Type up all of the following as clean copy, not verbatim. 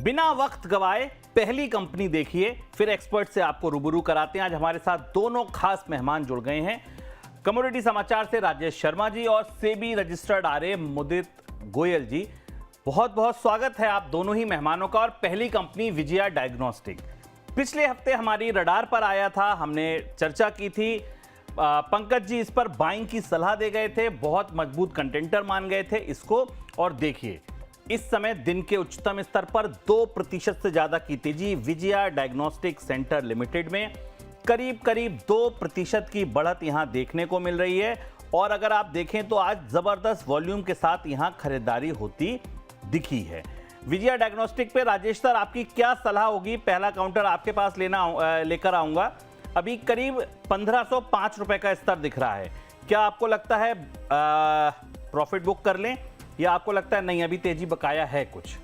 बिना वक्त गवाए पहली कंपनी देखिए, फिर एक्सपर्ट से आपको रूबरू कराते हैं। आज हमारे साथ दोनों खास मेहमान जुड़ गए हैं। कमोडिटी समाचार से राजेश शर्मा जी और सेबी रजिस्टर्ड आरए मुदित गोयल जी, बहुत बहुत स्वागत है आप दोनों ही मेहमानों का। और पहली कंपनी विजया डायग्नोस्टिक पिछले हफ्ते हमारी रडार पर आया था, हमने चर्चा की थी। पंकज जी इस पर बाइंग की सलाह दे गए थे, बहुत मजबूत कंटेंटर मान गए थे इसको। और देखिए इस समय दिन के उच्चतम स्तर पर 2% से ज्यादा की तेजी विजया डायग्नोस्टिक सेंटर लिमिटेड में, करीब 2% की बढ़त यहां देखने को मिल रही है। और अगर आप देखें तो आज जबरदस्त वॉल्यूम के साथ यहां खरीदारी होती दिखी है। विजया डायग्नोस्टिक पे राजेश सर आपकी क्या सलाह होगी? पहला काउंटर आपके पास लेकर आऊंगा। अभी करीब 1505 रुपए का स्तर दिख रहा है। क्या आपको लगता है प्रॉफिट बुक कर लें, या आपको लगता है नहीं अभी तेजी बकाया है कुछ?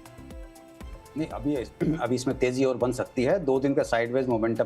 नहीं, अभी इसमें तेजी और बन सकती है। 2 दिन का साइडवेज मोमेंटम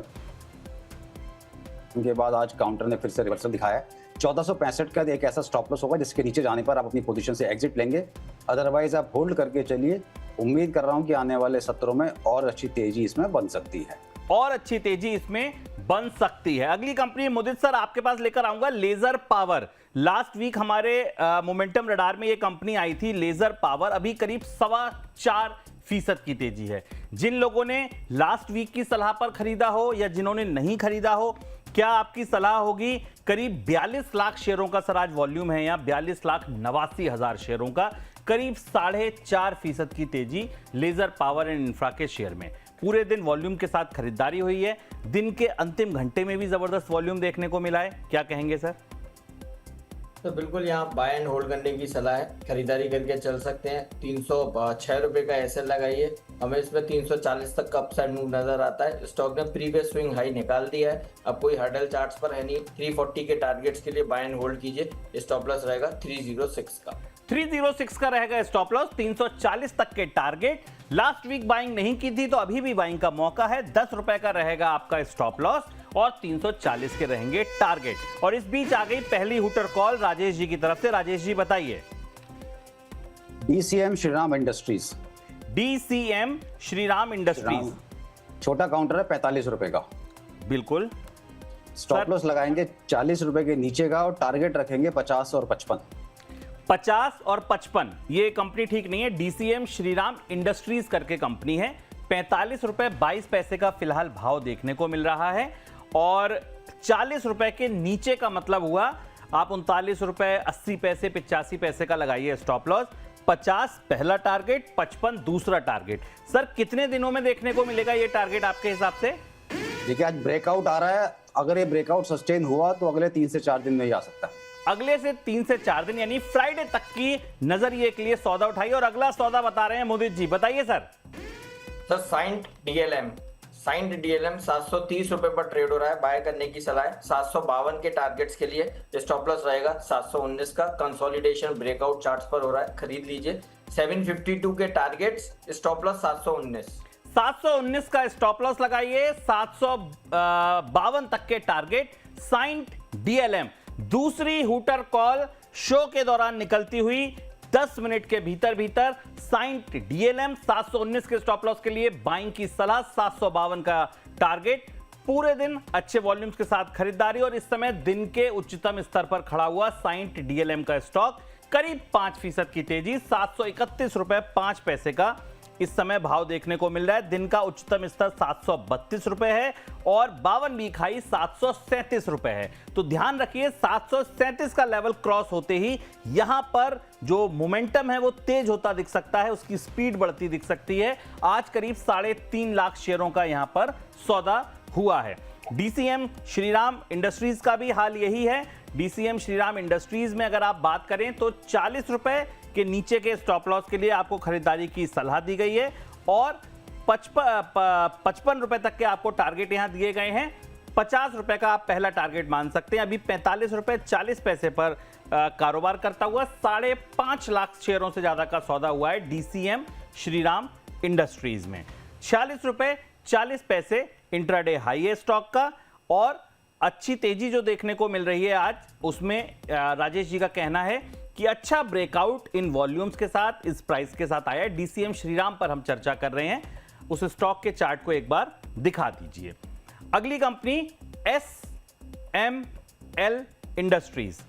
के बाद आज काउंटर ने फिर से रिवर्सल दिखाया है। 1465 का एक ऐसा स्टॉप लॉस होगा जिसके नीचे जाने पर आप अपनी पोजीशन से एग्जिट लेंगे, अदरवाइज आप होल्ड करके चलिए। उम्मीद कर रहा हूं कि आने वाले सत्रों में और अच्छी तेजी इसमें बन सकती है। और अच्छी तेजी इसमें बन सकती है। अगली कंपनी मुदित सर आपके पास लेकर आऊंगा, लेजर पावर। लास्ट वीक हमारे मोमेंटम रडार में ये कंपनी आई थी लेजर पावर। अभी करीब 4.25% की तेजी है। जिन लोगों ने लास्ट वीक की सलाह पर खरीदा हो या जिन्होंने नहीं खरीदा हो, क्या आपकी सलाह होगी? करीब 42 लाख शेयरों का सर आज वॉल्यूम है, यहाँ 42,89,000 शेयरों का, करीब 4.5% की तेजी लेजर पावर एंड इंफ्रा के शेयर में। पूरे दिन वॉल्यूम के साथ खरीदारी हुई है। दिन के अंतिम घंटे में भी जबरदस्त वॉल्यूम देखने को मिला है। क्या कहेंगे सर? तो बिल्कुल यहाँ बाय एंड होल्ड करने की सलाह है, खरीदारी करके चल सकते हैं। 306 रुपए का एसएल लगाइए, हमें इसमें 340 तक का अपसाइड मूव नजर आता है। स्टॉक ने प्रीवियस स्विंग हाई निकाल दिया है, अब कोई हर्डल चार्ट्स पर है नहीं। 340 के टारगेट्स के लिए बाय एंड होल्ड कीजिए। स्टॉप लॉस रहेगा 306 का। 306 का रहेगा स्टॉप लॉस, 340 तक के टारगेट। लास्ट वीक बाइंग नहीं की थी तो अभी भी बाइंग का मौका है। 10 रुपए का रहेगा आपका स्टॉप लॉस और 340 के रहेंगे टारगेट। और इस बीच आ गई पहली हुटर कॉल राजेश जी की तरफ से। राजेश जी बताइए। DCM Shriram industries. DCM Shriram industries, छोटा काउंटर है 45 रुपए का। बिल्कुल। स्टॉप लॉस लगाएंगे 40 रुपए के नीचे का और टारगेट रखेंगे 50 और 55। 50 और 55, ये कंपनी ठीक नहीं है। डीसीएम श्रीराम इंडस्ट्रीज करके कंपनी है। 45 रुपए 22 पैसे का फिलहाल भाव देखने को मिल रहा है। और 40 रुपए के नीचे का मतलब हुआ आप 39 रुपए 80 पैसे 85 पैसे का लगाइए स्टॉप लॉस। 50 पहला टारगेट, 55 दूसरा टारगेट। सर कितने दिनों में देखने को मिलेगा ये टारगेट आपके हिसाब से? देखिए आज ब्रेकआउट आ रहा है, अगर ये ब्रेकआउट सस्टेन हुआ तो अगले 3 से 4 दिन में ही आ सकता है। अगले से 3 से 4 दिन यानी फ्राइडे तक की नजरिए के लिए सौदा उठाइए। और अगला सौदा बता रहे हैं मुदित जी, बताइए सर। साइंट डीएलएम 730 रुपए पर ट्रेड हो रहा है, बाय करने की सलाह है। 752 के टारगेट्स के लिए स्टॉप लॉस रहेगा 719 का। कंसोलिडेशन ब्रेकआउट चार्ट्स पर हो रहा है, खरीद लीजिए। 752 के टारगेट्स, स्टॉप लॉस 719 का स्टॉप लॉस लगाइए। 752 तक के टारगेट। साइंट डीएलएम दूसरी हुटर कॉल शो के दौरान निकलती हुई 10 मिनट के भीतर साइंट डीएलएम 719 के स्टॉप लॉस के लिए बाइंग की सलाह, 752 का टारगेट। पूरे दिन अच्छे वॉल्यूम्स के साथ खरीदारी और इस समय दिन के उच्चतम स्तर पर खड़ा हुआ साइंट डीएलएम का स्टॉक, करीब 5% की तेजी, 731 रुपए 5 पैसे का इस समय भाव देखने को मिल रहा है। दिन का उच्चतम स्तर 732 रुपए है और 52 वीक हाई 737 रुपए है। तो ध्यान रखिए 737 का लेवल क्रॉस होते ही यहां पर जो मोमेंटम है वो तेज होता दिख सकता है, उसकी स्पीड बढ़ती दिख सकती है। आज करीब 3.5 लाख शेयरों का यहां पर सौदा हुआ है। डीसीएम श्रीराम इंडस्ट्रीज का भी हाल यही है। डीसीएम श्रीराम इंडस्ट्रीज में अगर आप बात करें तो 40 रुपए के नीचे के स्टॉप लॉस के लिए आपको खरीदारी की सलाह दी गई है और 55 रुपए तक के आपको टारगेट यहां दिए गए हैं। 50 रुपए का आप पहला टारगेट मान सकते हैं। अभी 45 रुपए 40 पैसे पर कारोबार करता हुआ 5.5 लाख शेयरों से ज्यादा का सौदा हुआ है डीसीएम श्रीराम इंडस्ट्रीज में। 46 रुपए 40 पैसे इंट्राडे हाई है स्टॉक का। और अच्छी तेजी जो देखने को मिल रही है आज, उसमें राजेश जी का कहना है कि अच्छा ब्रेकआउट इन वॉल्यूम्स के साथ इस प्राइस के साथ आया है। डीसीएम श्रीराम पर हम चर्चा कर रहे हैं, उस स्टॉक के चार्ट को एक बार दिखा दीजिए। अगली company SML industries,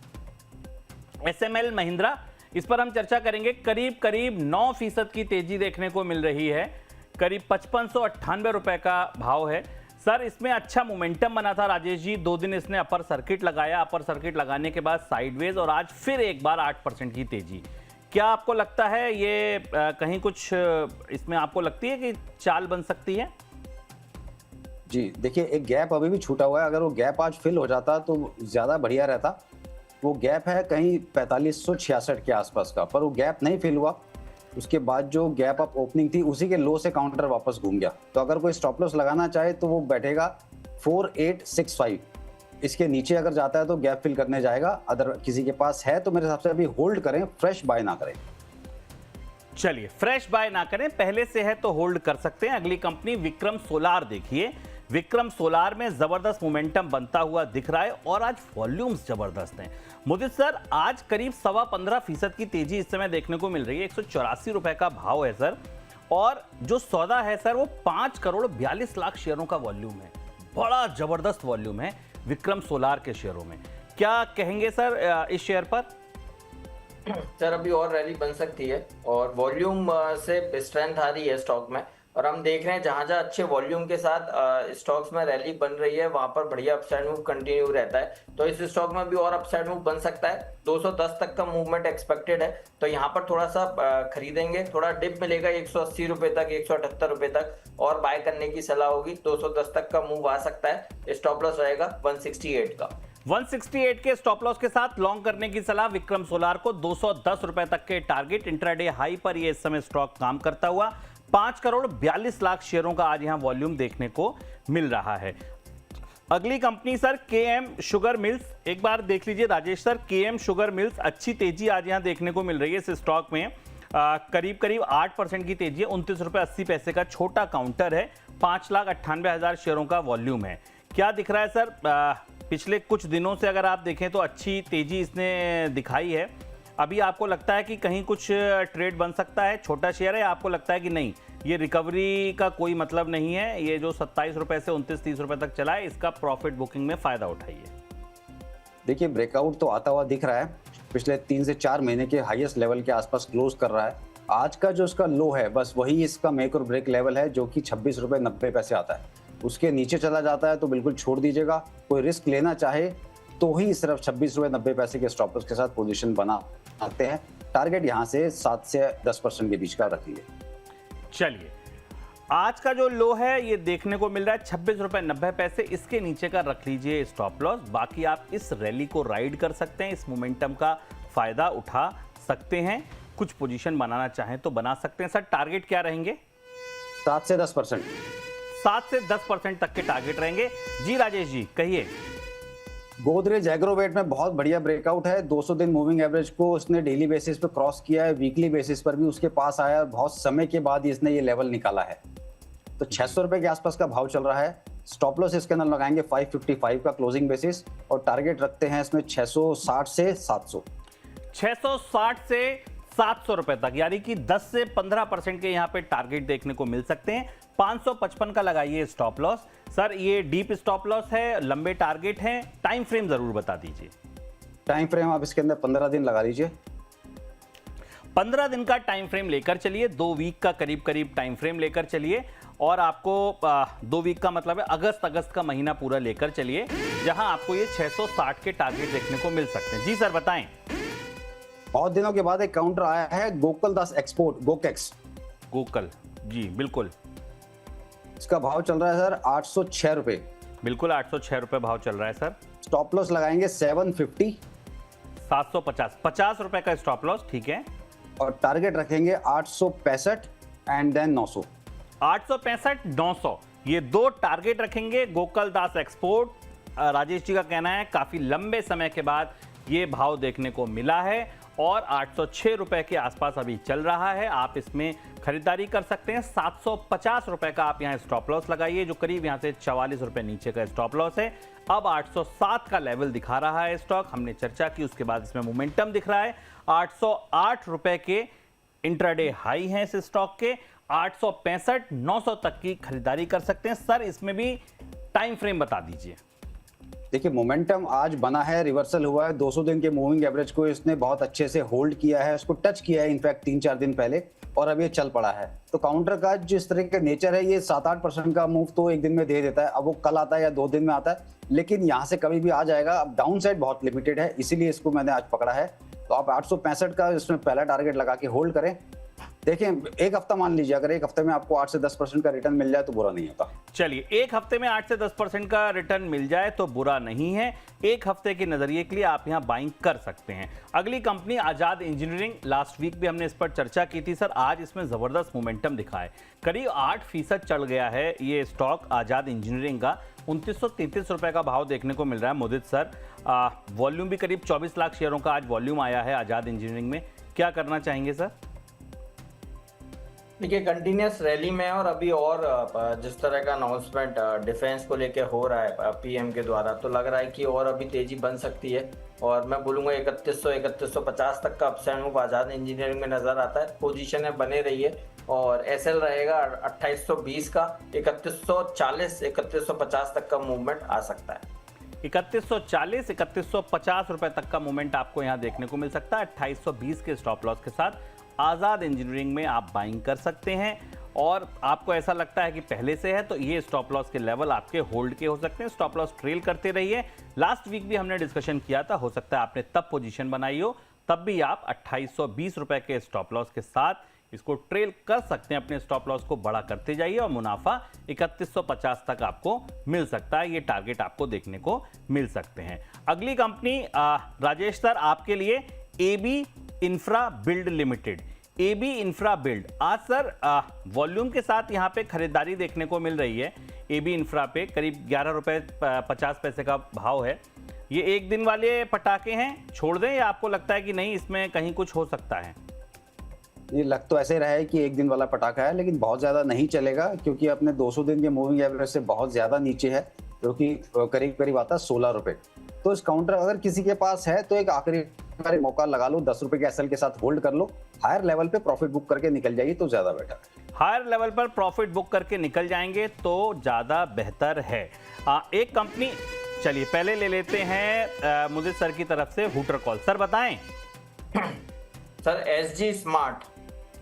SML Mahindra, इस पर हम चर्चा करेंगे। करीब करीब 9% की तेजी देखने को मिल रही है, करीब 5598 रुपए का भाव है। सर इसमें अच्छा मोमेंटम बना था राजेश जी, 2 दिन इसने अपर सर्किट लगाया, अपर सर्किट लगाने के बाद साइडवेज और आज फिर एक बार 8% की तेजी। क्या आपको लगता है ये कहीं कुछ इसमें आपको लगती है कि चाल बन सकती है? जी देखिए, एक गैप अभी भी छूटा हुआ है, अगर वो गैप आज फिल हो जाता तो ज़्यादा बढ़िया रहता। वो गैप है कहीं 4566 के आसपास का, पर वो गैप नहीं फिल हुआ। उसके बाद जो गैप अप ओपनिंग थी उसी के लो से काउंटर वापस घूम गया। तो अगर कोई स्टॉप लॉस लगाना चाहे तो वो बैठेगा 4865, इसके नीचे अगर जाता है तो गैप फिल करने जाएगा। अगर किसी के पास है तो मेरे हिसाब से अभी होल्ड करें, फ्रेश बाय ना करें। चलिए फ्रेश बाय ना करें, पहले से है तो होल्ड कर सकते हैं। अगली कंपनी विक्रम सोलार देखिए, विक्रम सोलार में जबरदस्त मोमेंटम बनता हुआ दिख रहा है और आज वॉल्यूम्स जबरदस्त हैं। मुदित सर आज करीब 15.25% की तेजी इस समय देखने को मिल रही है, 184 रुपए का भाव है सर, और जो सौदा है सर वो 5 करोड़ 42 लाख शेयरों का वॉल्यूम है, बड़ा जबरदस्त वॉल्यूम है विक्रम सोलार के शेयरों में। क्या कहेंगे सर इस शेयर पर? सर अभी और रैली बन सकती है और वॉल्यूम से स्ट्रेंथ आ रही है स्टॉक में, और हम देख रहे हैं जहां जहां अच्छे वॉल्यूम के साथ स्टॉक्स में रैली बन रही है वहां पर बढ़िया अपसाइड मूव कंटिन्यू रहता है। तो इस स्टॉक में भी और अपसाइड मूव बन सकता है, 210 तक का मूवमेंट एक्सपेक्टेड है। तो यहाँ पर थोड़ा सा खरीदेंगे, थोड़ा डिप मिलेगा 180 रुपए तक, 178 रुपए तक, और बाय करने की सलाह होगी। 210 तक का मूव आ सकता है। स्टॉप लॉस रहेगा 168 का। 168 के स्टॉप लॉस के साथ लॉन्ग करने की सलाह विक्रम सोलार को। 210 रुपए तक के टारगेट, इंट्राडे हाई पर ये इस समय स्टॉक काम करता हुआ। 5 करोड़ 42 लाख शेयरों का आज यहां वॉल्यूम देखने को मिल रहा है। अगली company sir KM Sugar Mills, एक बार देख लीजिए Rajesh sir, KM Sugar Mills अच्छी तेजी आज यहां देखने को मिल रही है इस स्टॉक में। करीब करीब 8% की तेजी है, 29 रुपए 80 पैसे का छोटा काउंटर है, 5,98,000 शेयरों का वॉल्यूम है। क्या दिख रहा है सर? पिछले कुछ दिनों से अगर आप देखें तो अच्छी तेजी इसने दिखाई है। अभी आपको लगता है कि कहीं कुछ ट्रेड बन सकता है? छोटा शेयर है, आपको लगता है कि नहीं ये रिकवरी का कोई मतलब नहीं है, ये जो 27 रुपए से 29-30 रुपए तक चला है इसका प्रॉफिट बुकिंग में फायदा उठाइए? देखिए ब्रेकआउट तो आता हुआ दिख रहा है, पिछले 3 से 4 महीने के हाईएस्ट लेवल के आसपास क्लोज कर रहा है। आज का जो इसका लो है बस वही इसका मेक और ब्रेक लेवल है, जो कि 26 रुपए 90 पैसे आता है। उसके नीचे चला जाता है तो बिल्कुल छोड़ दीजिएगा। कोई रिस्क लेना चाहे तो ही सिर्फ 26 रुपए 90 पैसे के स्टॉप लॉस के साथ पोजीशन बनाते हैं। टारगेट यहां से 7 से 10% के बीच का रखिए। चलिए आज का जो लो है ये देखने को मिल रहा है 26 रुपए 90 पैसे, इसके नीचे का रख लीजिए स्टॉप लॉस। बाकी आप इस रैली को राइड कर सकते हैं, इस मोमेंटम का फायदा उठा सकते हैं, कुछ पोजीशन बनाना चाहें तो बना सकते हैं। सर टारगेट क्या रहेंगे? 7 से 10%। 7 से 10% तक के टारगेट रहेंगे। जी राजेश जी कहिए। गोदरेज एग्रोवेट में बहुत बढ़िया ब्रेकआउट है। 200 दिन मूविंग एवरेज को उसने डेली बेसिस पे क्रॉस किया है, वीकली बेसिस पर भी उसके पास आया, बहुत समय के बाद इसने ये लेवल निकाला है। तो 600 रुपए के आसपास का भाव चल रहा है। स्टॉप लॉस इसके अंदर लगाएंगे 555 का क्लोजिंग बेसिस, और टारगेट रखते हैं इसमें 660 से 700। 660 से 700 रुपए तक, यानी कि 10 से 15% के यहाँ पे टारगेट देखने को मिल सकते हैं। 555 का लगाइए स्टॉप लॉस। सर ये डीप स्टॉप लॉस है, लंबे टारगेट हैं, टाइम फ्रेम जरूर बता दीजिए। टाइम फ्रेम आप इसके अंदर 15 दिन लगा लीजिए। 15 दिन का टाइम फ्रेम लेकर चलिए, 2 वीक का करीब करीब टाइम फ्रेम लेकर चलिए, और आपको 2 वीक का मतलब है अगस्त का महीना पूरा लेकर चलिए, जहां आपको ये 660 के टारगेट देखने को मिल सकते हैं। जी सर बताएं। बहुत दिनों के बाद एक काउंटर आया है, गोकुल दास एक्सपोर्ट, गोकेक्स। गोकुल जी बिल्कुल, इसका भाव चल रहा है सर 806 रुपए। बिल्कुल 806 रुपए भाव चल रहा है सर। स्टॉप लॉस लगाएंगे 750। 750, 50 रुपए का स्टॉप लॉस, ठीक है। और टारगेट रखेंगे 865 एंड देन 900। 865, 900, ये 2 टारगेट रखेंगे। गोकुल दास एक्सपोर्ट, राजेश जी का कहना है काफी लंबे समय के बाद ये भाव देखने को मिला है, और 806 रुपए के आसपास अभी चल रहा है। आप इसमें खरीदारी कर सकते हैं। 750 रुपए का आप यहाँ स्टॉप लॉस लगाइए, जो करीब यहाँ से 44 रुपए नीचे का स्टॉप लॉस है। अब 807 का लेवल दिखा रहा है स्टॉक, हमने चर्चा की, उसके बाद इसमें मोमेंटम दिख रहा है। 808 रुपए के इंट्राडे हाई हैं इस स्टॉक के। 865 900 तक की खरीदारी कर सकते हैं। सर इसमें भी टाइम फ्रेम बता दीजिए। देखिए, मोमेंटम आज बना है, रिवर्सल हुआ है। 200 दिन के मूविंग एवरेज को इसने बहुत अच्छे से होल्ड किया है, उसको टच किया है इनफैक्ट 3-4 दिन पहले, और अब ये चल पड़ा है। तो काउंटर का जिस तरह का नेचर है, ये 7-8% का मूव तो एक दिन में दे देता है। अब वो कल आता है या 2 दिन में आता है, लेकिन यहाँ से कभी भी आ जाएगा। अब डाउन साइड बहुत लिमिटेड है, इसीलिए इसको मैंने आज पकड़ा है। तो आप 865 का इसमें पहला टारगेट लगा के होल्ड करें। देखें, एक हफ्ता मान लीजिए, अगर एक हफ्ते में आपको 8 से 10% का रिटर्न मिल जाए तो बुरा नहीं होता। चलिए, एक हफ्ते में 8 से 10% का रिटर्न मिल जाए तो बुरा नहीं है। एक हफ्ते के नजरिए के लिए आप यहां बाइंग कर सकते हैं। अगली कंपनी आजाद इंजीनियरिंग, लास्ट वीक भी हमने इस पर चर्चा की थी। सर आज इसमें जबरदस्त मोमेंटम दिखा है, करीब 8% चढ़ गया है ये स्टॉक आजाद इंजीनियरिंग का। 2933 रुपए का भाव देखने को मिल रहा है। मोदित सर, वॉल्यूम भी करीब 24 लाख शेयरों का आज वॉल्यूम आया है आजाद इंजीनियरिंग में, क्या करना चाहेंगे सर? देखिए, कंटिन्यूस रैली में और अभी और जिस तरह का अनाउंसमेंट डिफेंस को लेके हो रहा है पीएम के द्वारा, तो लग रहा है कि और अभी तेजी बन सकती है। और मैं बोलूँगा 3150 तक का अपसाइड मूव आजाद इंजीनियरिंग में नजर आता है। पोजीशन है बने रही है, और एसएल रहेगा 2820 का। 3140 3150 तक का मूवमेंट आ सकता है। 3140 3150 रुपए तक का मूवमेंट आपको यहां देखने को मिल सकता है। 2820 के स्टॉप लॉस के साथ आजाद इंजीनियरिंग में आप बाइंग कर सकते हैं। और आपको ऐसा लगता है कि पहले से है तो ये स्टॉप लॉस के लेवल आपके होल्ड के हो सकते हैं। स्टॉप लॉस ट्रेल करते रहिए। लास्ट वीक भी हमने डिस्कशन किया था, हो सकता है आपने तब पोजीशन बनाई हो, तब भी आप 2820 रुपए के स्टॉप लॉस के साथ इसको ट्रेल कर सकते हैं। अपने स्टॉप लॉस को बड़ा करते जाइए और मुनाफा 3150 तक आपको मिल सकता है। ये टारगेट आपको देखने को मिल सकते हैं। अगली कंपनी राजेश सर आपके लिए AB Infra Build Limited. AB Infra Build आज सर वॉल्यूम के साथ यहां पे खरीदारी देखने को मिल रही है। एबी इंफ्रा पे करीब 11 रुपए 50 पैसे का भाव है। ये एक दिन वाले पटाखे हैं, छोड़ दें, या आपको लगता है कि नहीं इसमें कहीं कुछ हो सकता है? ये लग तो ऐसे रहा है कि एक दिन वाला पटाखा है, लेकिन बहुत ज्यादा नहीं चलेगा, क्योंकि अपने 200 दिन के मूविंग एवरेज से बहुत ज्यादा नीचे है, जो कि करीब करीब आता है 16 रुपए। तो इस काउंटर अगर किसी के पास है तो एक आखिरी मौका लगा लो, 10 रुपए के एसएल के साथ होल्ड कर लो, हायर लेवल पे प्रॉफिट बुक करके निकल जाइए तो ज्यादा बेटर है। हायर लेवल पर प्रॉफिट बुक करके निकल जाएंगे तो ज्यादा बेहतर है। एक कंपनी, चलिए पहले ले लेते हैं मुझे सर की तरफ से हुटर कॉल। सर बताएं। Sir SG smart,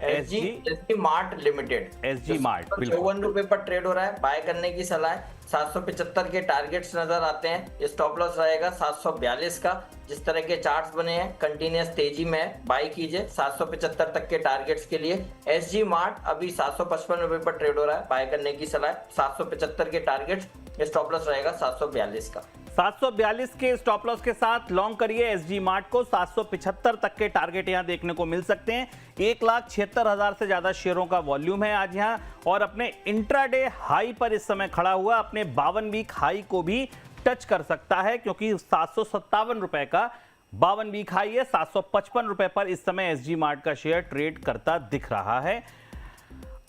SG mart limited, SG mart 54 रुपए पर ट्रेड हो रहा है। बाय करने की सलाह है। 775 के टारगेट्स नजर आते हैं। स्टॉप लॉस रहेगा 742 का। जिस तरह के चार्ट्स बने हैं कंटिन्यूस तेजी में है, बाय कीजिए 775 तक के टारगेट्स के लिए। एसजी मार्ट अभी 755 रुपए पर ट्रेड हो रहा है। बाय करने की सलाह है। 775 के टारगेट्स, स्टॉप लॉस रहेगा 742 का। 742 के स्टॉप लॉस के साथ लॉन्ग करिए एसजी मार्ट को। 775 तक के टारगेट यहां देखने को मिल सकते हैं। 1,76,000 से ज्यादा शेयरों का वॉल्यूम है आज यहां, और अपने इंट्राडे हाई पर इस समय खड़ा हुआ, अपने 52 वीक हाई को भी टच कर सकता है, क्योंकि 757 रुपए का 52 वीक हाई है। 755 रुपए पर इस समय एसजी मार्ट का शेयर ट्रेड करता दिख रहा है।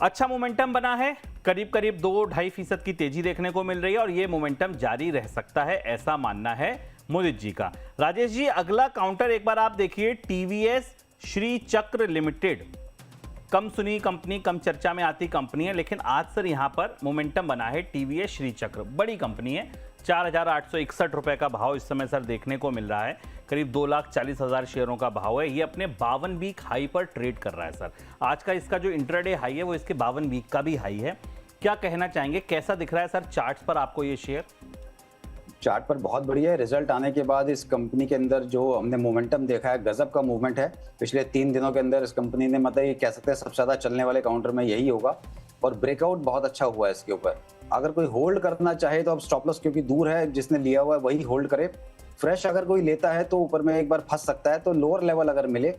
अच्छा मोमेंटम बना है, करीब करीब 2-2.5% की तेजी देखने को मिल रही है, और यह मोमेंटम जारी रह सकता है, ऐसा मानना है मोदित जी का। राजेश जी, अगला काउंटर एक बार आप देखिए, टीवीएस श्री चक्र लिमिटेड। कम सुनी कंपनी, कम चर्चा में आती कंपनी है, लेकिन आज सर यहां पर मोमेंटम बना है। टीवीएस श्री चक्र बड़ी कंपनी है। 4,861 रुपए का भाव इस समय सर देखने को मिल रहा है। करीब 2,40,000 शेयरों का भाव है। ये अपने 52 वीक हाई पर ट्रेड कर रहा है सर। आज का इसका जो इंट्राडे हाई है वो इसके 52 वीक का भी हाई है। क्या कहना चाहेंगे, कैसा दिख रहा है सर चार्ट्स पर आपको ये शेयर? चार्ट पर बहुत बढ़िया है। रिजल्ट आने के बाद इस कंपनी के अंदर जो हमने मोमेंटम देखा है, गजब का मूवमेंट है। पिछले 3 दिनों के अंदर इस कंपनी ने, मतलब ये कह सकते हैं सबसे ज्यादा चलने वाले काउंटर में यही होगा, और ब्रेकआउट बहुत अच्छा हुआ है इसके ऊपर। अगर कोई होल्ड करना चाहे तो अब स्टॉप लॉस क्योंकि दूर है, जिसने लिया हुआ है वही होल्ड करे। फ्रेश अगर कोई लेता है तो ऊपर में एक बार फंस सकता है, तो लोअर लेवल अगर मिले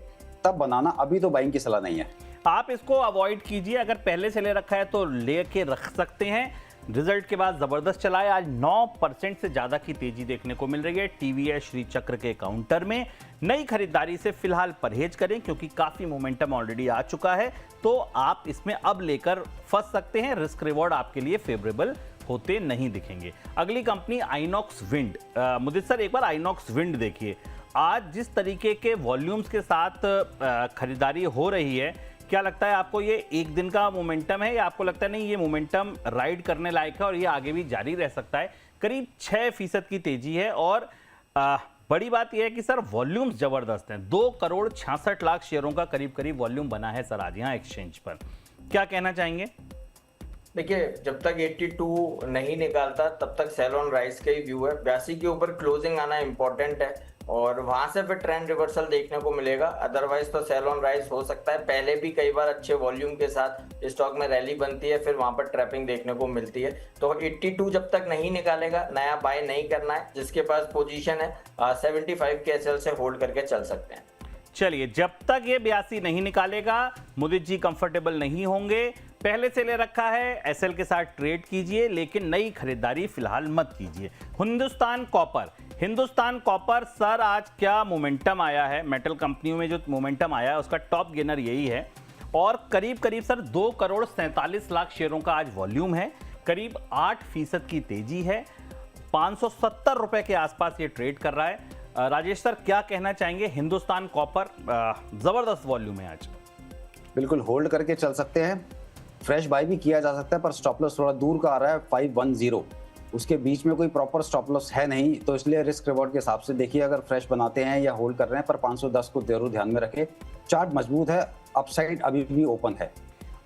तब बनाना, अभी तो बाइंग की सलाह नहीं है। आप इसको अवॉइड कीजिए। अगर पहले से ले रखा है तो लेके रख सकते हैं। रिजल्ट के बाद जबरदस्त चला है। आज 9% से ज्यादा की तेजी देखने को मिल रही है। टीवीएस श्री चक्र के काउंटर में नई खरीदारी से फिलहाल परहेज करें क्योंकि काफी मोमेंटम ऑलरेडी आ चुका है, तो आप इसमें अब लेकर फंस सकते हैं। रिस्क रिवॉर्ड आपके लिए फेवरेबल होते नहीं दिखेंगे। अगली कंपनी आइनॉक्स विंड। मुदित सर, एक बार आइनॉक्स विंड देखिए। आज जिस तरीके के वॉल्यूम्स के साथ खरीदारी हो रही है, क्या लगता है आपको ये एक दिन का मोमेंटम है या आपको लगता है नहीं ये मोमेंटम राइड करने लायक है और ये आगे भी जारी रह सकता है? करीब 6% की तेजी है और बड़ी बात यह है कि सर वॉल्यूम्स जबरदस्त हैं। 2,66,00,000 शेयरों का करीब करीब वॉल्यूम बना है सर आज यहाँ एक्सचेंज पर। क्या कहना चाहेंगे? देखिए, जब तक 82 नहीं निकालता तब तक सेल ऑन राइज का ही व्यू है। 82 के ऊपर क्लोजिंग आना इंपॉर्टेंट है और वहां से फिर ट्रेंड रिवर्सल देखने को मिलेगा। अदरवाइज तो सेल ऑन राइज हो सकता है। पहले भी कई बार अच्छे वॉल्यूम के साथ स्टॉक में रैली बनती है, फिर वहां पर ट्रैपिंग देखने को मिलती है। तो 82 जब तक नहीं निकालेगा नया बाय नहीं करना है। जिसके पास पोजीशन है 75 के एसएल से होल्ड करके चल सकते हैं। चलिए, जब तक ये 82 नहीं निकालेगा मुदित जी कंफर्टेबल नहीं होंगे। पहले से ले रखा है एसएल के साथ ट्रेड कीजिए, लेकिन नई खरीदारी फिलहाल मत कीजिए। हिंदुस्तान कॉपर सर आज क्या मोमेंटम आया है। मेटल कंपनियों में जो मोमेंटम आया है उसका टॉप गेनर यही है और करीब करीब सर 2,47,00,000 शेयरों का आज वॉल्यूम है। करीब 8% की तेजी है। 570 रुपए के आसपास ये ट्रेड कर रहा है। राजेश सर, क्या कहना चाहेंगे? हिंदुस्तान कॉपर जबरदस्त वॉल्यूम है आज। बिल्कुल होल्ड करके चल सकते हैं। फ्रेश बाय भी किया जा सकता है, पर स्टॉप लॉस थोड़ा दूर का आ रहा है 510। उसके बीच में कोई प्रॉपर स्टॉप लॉस है नहीं, तो इसलिए रिस्क रिवॉर्ड के हिसाब से देखिए अगर फ्रेश बनाते हैं या होल्ड कर रहे हैं। पर 510 को जरूर ध्यान में रखें। चार्ट मजबूत है, अपसाइड अभी भी ओपन है।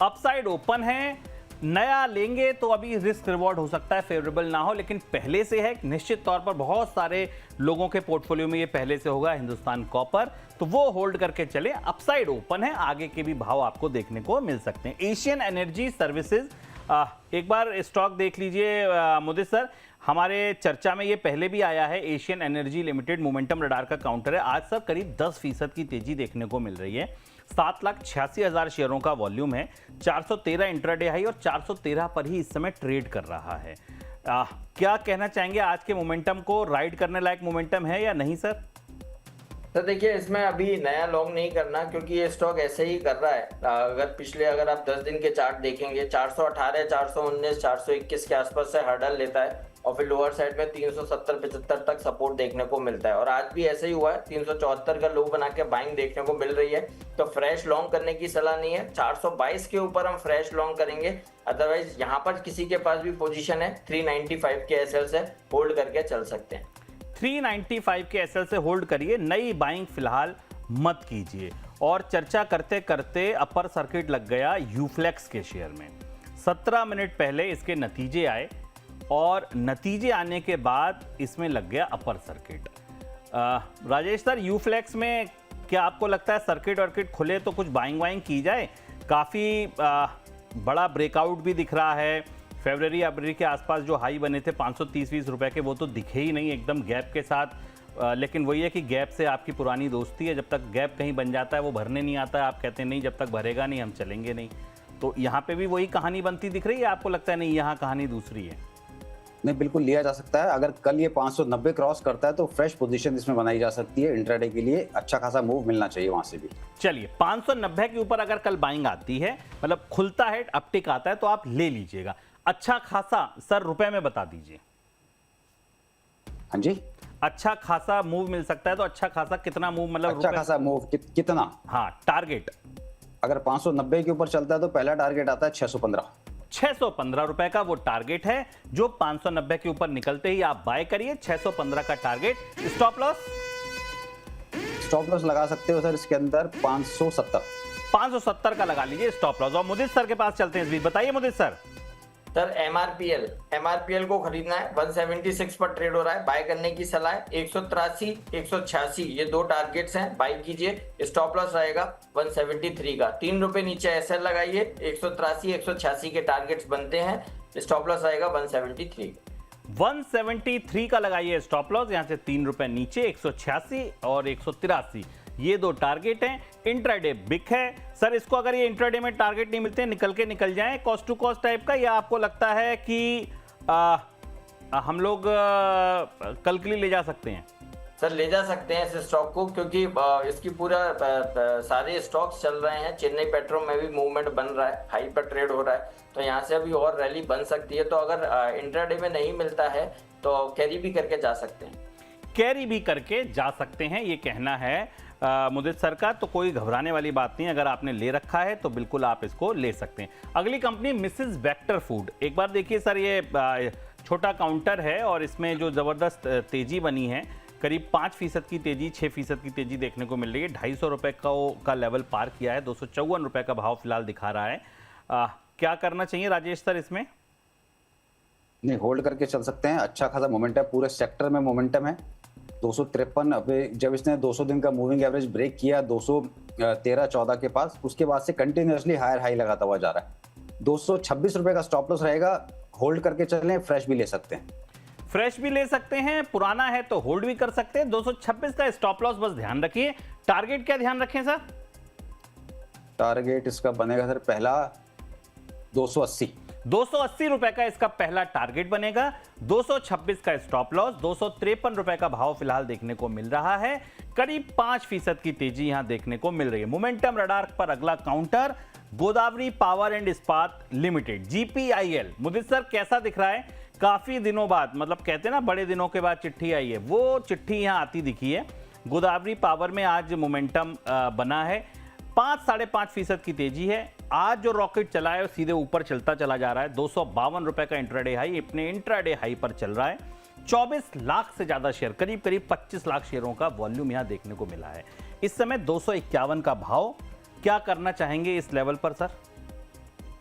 अपसाइड ओपन है। नया लेंगे तो अभी रिस्क रिवॉर्ड हो सकता है फेवरेबल ना हो, लेकिन पहले से है निश्चित तौर पर। बहुत सारे लोगों के पोर्टफोलियो में ये पहले से होगा हिंदुस्तान कॉपर, तो वो होल्ड करके चले। अपसाइड ओपन है, आगे के भी भाव आपको देखने को मिल सकते हैं। एशियन एनर्जी सर्विसेज, एक बार स्टॉक देख लीजिए मुदित सर। हमारे चर्चा में ये पहले भी आया है। Asian energy limited momentum radar का काउंटर है। आज सर करीब 10% की तेजी देखने को मिल रही है। 7,86,000 शेयरों का वॉल्यूम है। 413 इंट्राडे हाई और 413 पर ही इस समय ट्रेड कर रहा है। क्या कहना चाहेंगे? आज के मोमेंटम को राइड करने लायक मोमेंटम है या नहीं सर? तो देखिए, इसमें अभी नया लॉन्ग नहीं करना क्योंकि ये स्टॉक ऐसे ही कर रहा है। अगर आप 10 दिन के चार्ट देखेंगे 418, 419, 421 के आसपास से हर्डल लेता है और फिर लोअर साइड में 370-75 तक सपोर्ट देखने को मिलता है और आज भी ऐसे ही हुआ है। 374 का लो बना के बाइंग देखने को मिल रही है, तो फ्रेश लॉन्ग करने की सलाह नहीं है। 422 के ऊपर हम फ्रेश लॉन्ग करेंगे। अदरवाइज यहाँ पर किसी के पास भी पोजीशन है 395 के एसएल से होल्ड करके चल सकते हैं। 395 के एसएल से होल्ड करिए, नई बाइंग फिलहाल मत कीजिए। और चर्चा करते करते अपर सर्किट लग गया यूफ्लेक्स के शेयर में। 17 मिनट पहले इसके नतीजे आए और नतीजे आने के बाद इसमें लग गया upper circuit. Rajesh sir, Uflex में क्या आपको लगता है सर्किट वर्किट खुले तो कुछ बाइंग वाइंग की जाए? काफ़ी बड़ा ब्रेकआउट भी दिख रहा है। फरवरी अप्रैल के आसपास जो हाई बने थे 530-20 रुपए के, वो तो दिखे ही नहीं एकदम गैप के साथ। लेकिन वही है कि गैप से आपकी पुरानी दोस्ती है। जब तक गैप कहीं बन जाता है वो भरने नहीं आता है। आप कहते हैं नहीं, जब तक भरेगा नहीं हम चलेंगे नहीं। तो यहाँ पे भी वही कहानी बनती दिख रही है? आपको लगता है नहीं यहाँ कहानी दूसरी है? नहीं, बिल्कुल लिया जा सकता है। अगर कल ये 590 क्रॉस करता है तो फ्रेश पोजीशन इसमें बनाई जा सकती है। इंट्राडे के लिए अच्छा खासा मूव मिलना चाहिए वहां से भी। चलिए, 590 के ऊपर अगर कल बाइंग आती है, मतलब खुलता है, अपटिक आता है, तो आप ले लीजिएगा। अच्छा खासा सर रुपए में बता दीजिए। हाँ जी, अच्छा खासा मूव मिल सकता है तो अच्छा खासा कितना मूव, मतलब अच्छा खासा मूव कितना? हाँ, टारगेट अगर 590 के ऊपर चलता है तो पहला टारगेट आता है 615 रुपए का। वो टारगेट है जो 590 के ऊपर निकलते ही आप बाय करिए। 615 का टारगेट। स्टॉप लॉस लगा सकते हो सर इसके अंदर 570 का लगा लीजिए स्टॉप लॉस। और मुदित सर के पास चलते हैं इस बीच। बताइए मुदित सर। सर एमआरपीएल को खरीदना है। 176 पर ट्रेड हो रहा है। बाय करने की सलाह है। 183, 186 ये दो टारगेट्स हैं, बाय कीजिए। स्टॉप लॉस रहेगा 173 का। 3 रुपए नीचे एसएल लगाइए। 183, 186 के टारगेट्स बनते हैं। स्टॉप लॉस रहेगा 173 का लगाइए स्टॉप लॉस। यहां से 3 रुपए नीचे 186 और 183 ये दो टारगेट हैं। इंट्राडे बिग है सर, इसको अगर ये इंट्राडे में टारगेट नहीं मिलते निकल जाएं कॉस्ट टू कॉस्ट टाइप का, या आपको लगता है कि हम लोग कल के लिए ले जा सकते हैं? सर ले जा सकते हैं इस स्टॉक को, क्योंकि इसकी पूरा सारे स्टॉक्स चल रहे हैं। चेन्नई पेट्रो में भी मूवमेंट बन रहा है, हाई पर ट्रेड हो रहा है, तो यहाँ से अभी और रैली बन सकती है। तो अगर इंट्राडे में नहीं मिलता है तो कैरी भी करके जा सकते हैं। कैरी भी करके जा सकते हैं, ये कहना है मुदित सर का। तो कोई घबराने वाली बात नहीं, अगर आपने ले रखा है तो बिल्कुल आप इसको ले सकते हैं। अगली कंपनी मिसेस वेक्टर फूड। एक बार देखिए सर, ये छोटा काउंटर है और इसमें जो जबरदस्त तेजी बनी है, करीब 5% की तेजी, 6% की तेजी देखने को मिल रही है। 250 रुपए का लेवल पार किया है, 254 रुपए का भाव फिलहाल दिखा रहा है। क्या करना चाहिए राजेश सर इसमें? नहीं, होल्ड करके चल सकते हैं। अच्छा खासा मोमेंटम है, पूरे सेक्टर में मोमेंटम है। 253 अभी जब इसने 200 दिन का मूविंग एवरेज ब्रेक किया 213-14 के पास, उसके बाद से कंटिन्यूअसली हायर हाई लगाता हुआ जा रहा है। 226 रुपए का स्टॉप लॉस रहेगा, होल्ड करके चलें, फ्रेश भी ले सकते हैं। फ्रेश भी ले सकते हैं, पुराना है तो होल्ड भी कर सकते हैं। 226 का स्टॉप लॉस बस ध्यान रखिए। टारगेट क्या ध्यान रखें सर? टारगेट इसका बनेगा सर पहला 280 रुपए का इसका पहला टारगेट बनेगा। 226 का स्टॉप लॉस, 253 रुपए का भाव फिलहाल देखने को मिल रहा है। करीब 5% की तेजी यहां देखने को मिल रही है। मोमेंटम रडार पर अगला काउंटर गोदावरी पावर एंड इस्पात लिमिटेड, GPIL। मुदित सर कैसा दिख रहा है? काफी दिनों बाद, मतलब कहते हैं ना बड़े दिनों के बाद चिट्ठी आई है, वो चिट्ठी यहां आती दिखी है। गोदावरी पावर में आज मोमेंटम बना है, 5-5.5% की तेजी है। आज जो रॉकेट चला है वो सीधे ऊपर चलता चला जा रहा है। 252 रुपए का इंट्राडे हाई अपने इंट्राडे हाई पर चल रहा है। 24 लाख से ज्यादा शेयर, करीब 25 लाख शेयरों का वॉल्यूम यहां देखने को मिला है। इस समय 251 का भाव। क्या करना चाहेंगे इस लेवल पर सर?